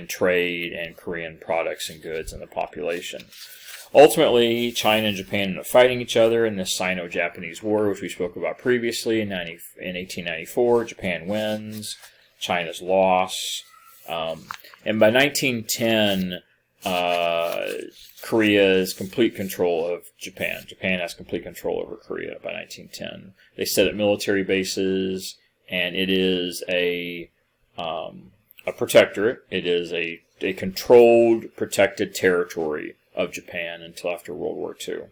trade and Korean products and goods and the population. Ultimately, China and Japan end up fighting each other in this Sino-Japanese War, which we spoke about previously. In 1894, Japan wins, China's loss, and by 1910, Korea has complete control of Japan. Japan has complete control over Korea by 1910. They set up military bases and it is a protectorate. It is a controlled, protected territory of Japan until after World War II.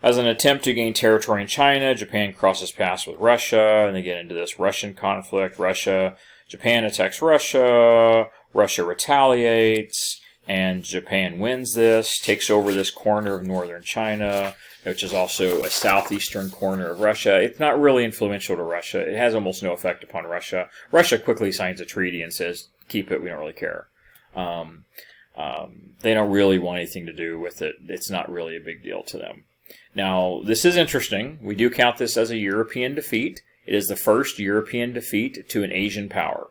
As an attempt to gain territory in China, Japan crosses paths with Russia, and they get into this Russian conflict. Japan attacks Russia, Russia retaliates, and Japan wins this, takes over this corner of northern China, which is also a southeastern corner of Russia. It's not really influential to Russia. It has almost no effect upon Russia. Russia quickly signs a treaty and says, keep it, we don't really care. They don't really want anything to do with it. It's not really a big deal to them. Now, this is interesting. We do count this as a European defeat. It is the first European defeat to an Asian power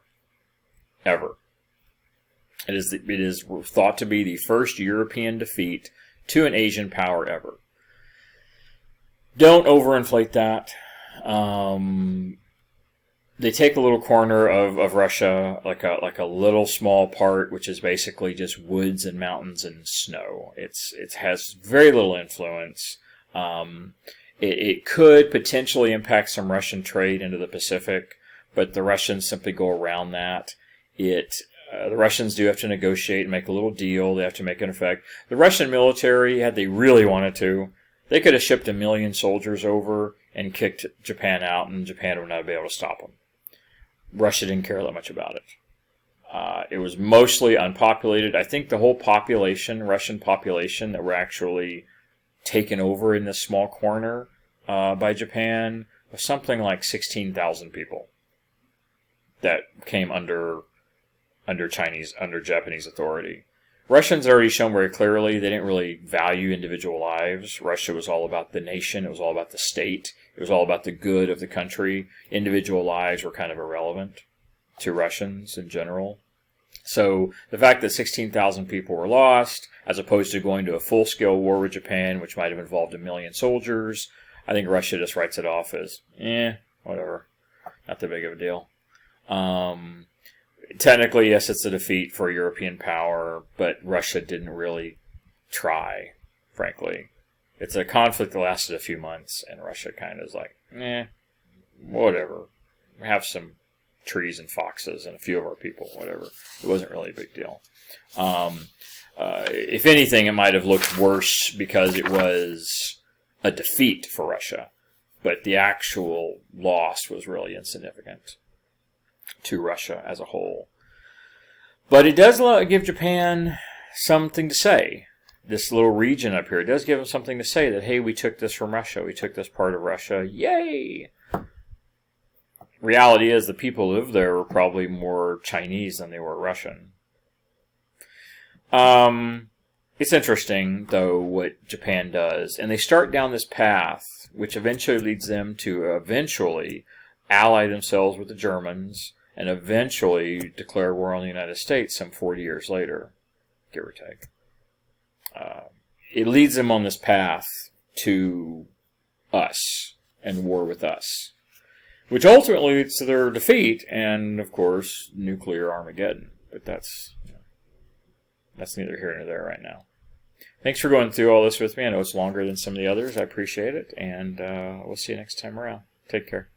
ever. It is thought to be the first European defeat to an Asian power ever. Don't overinflate that. They take a little corner of Russia, like a little small part, which is basically just woods and mountains and snow. It has very little influence. It could potentially impact some Russian trade into the Pacific, but the Russians simply go around that. The Russians do have to negotiate and make a little deal. They have to make an effect. The Russian military, had they really wanted to, they could have shipped 1 million soldiers over and kicked Japan out, and Japan would not be able to stop them. Russia didn't care that much about it. It was mostly unpopulated. I think the whole population, Russian population, that were actually taken over in this small corner by Japan was something like 16,000 people that came under Japanese authority. Russians already shown very clearly they didn't really value individual lives. Russia was all about the nation. It was all about the state. It was all about the good of the country. Individual lives were kind of irrelevant to Russians in general. So the fact that 16,000 people were lost, as opposed to going to a full-scale war with Japan, which might have involved 1 million soldiers, I think Russia just writes it off as, whatever. Not that big of a deal. Technically, yes, it's a defeat for a European power, but Russia didn't really try, frankly. It's a conflict that lasted a few months, and Russia kind of is like, whatever. We have some trees and foxes and a few of our people, whatever. It wasn't really a big deal. If anything, it might have looked worse because it was a defeat for Russia, but the actual loss was really insignificant to Russia as a whole. But it does give Japan something to say. This little region up here, it does give them something to say that, hey, we took this from Russia. We took this part of Russia. Yay! Reality is the people who lived there were probably more Chinese than they were Russian. It's interesting, though, what Japan does. And they start down this path, which eventually leads them to ally themselves with the Germans, and eventually declare war on the United States some 40 years later, give or take. It leads them on this path to us and war with us, which ultimately leads to their defeat and, of course, nuclear Armageddon. But that's neither here nor there right now. Thanks for going through all this with me. I know it's longer than some of the others. I appreciate it, and we'll see you next time around. Take care.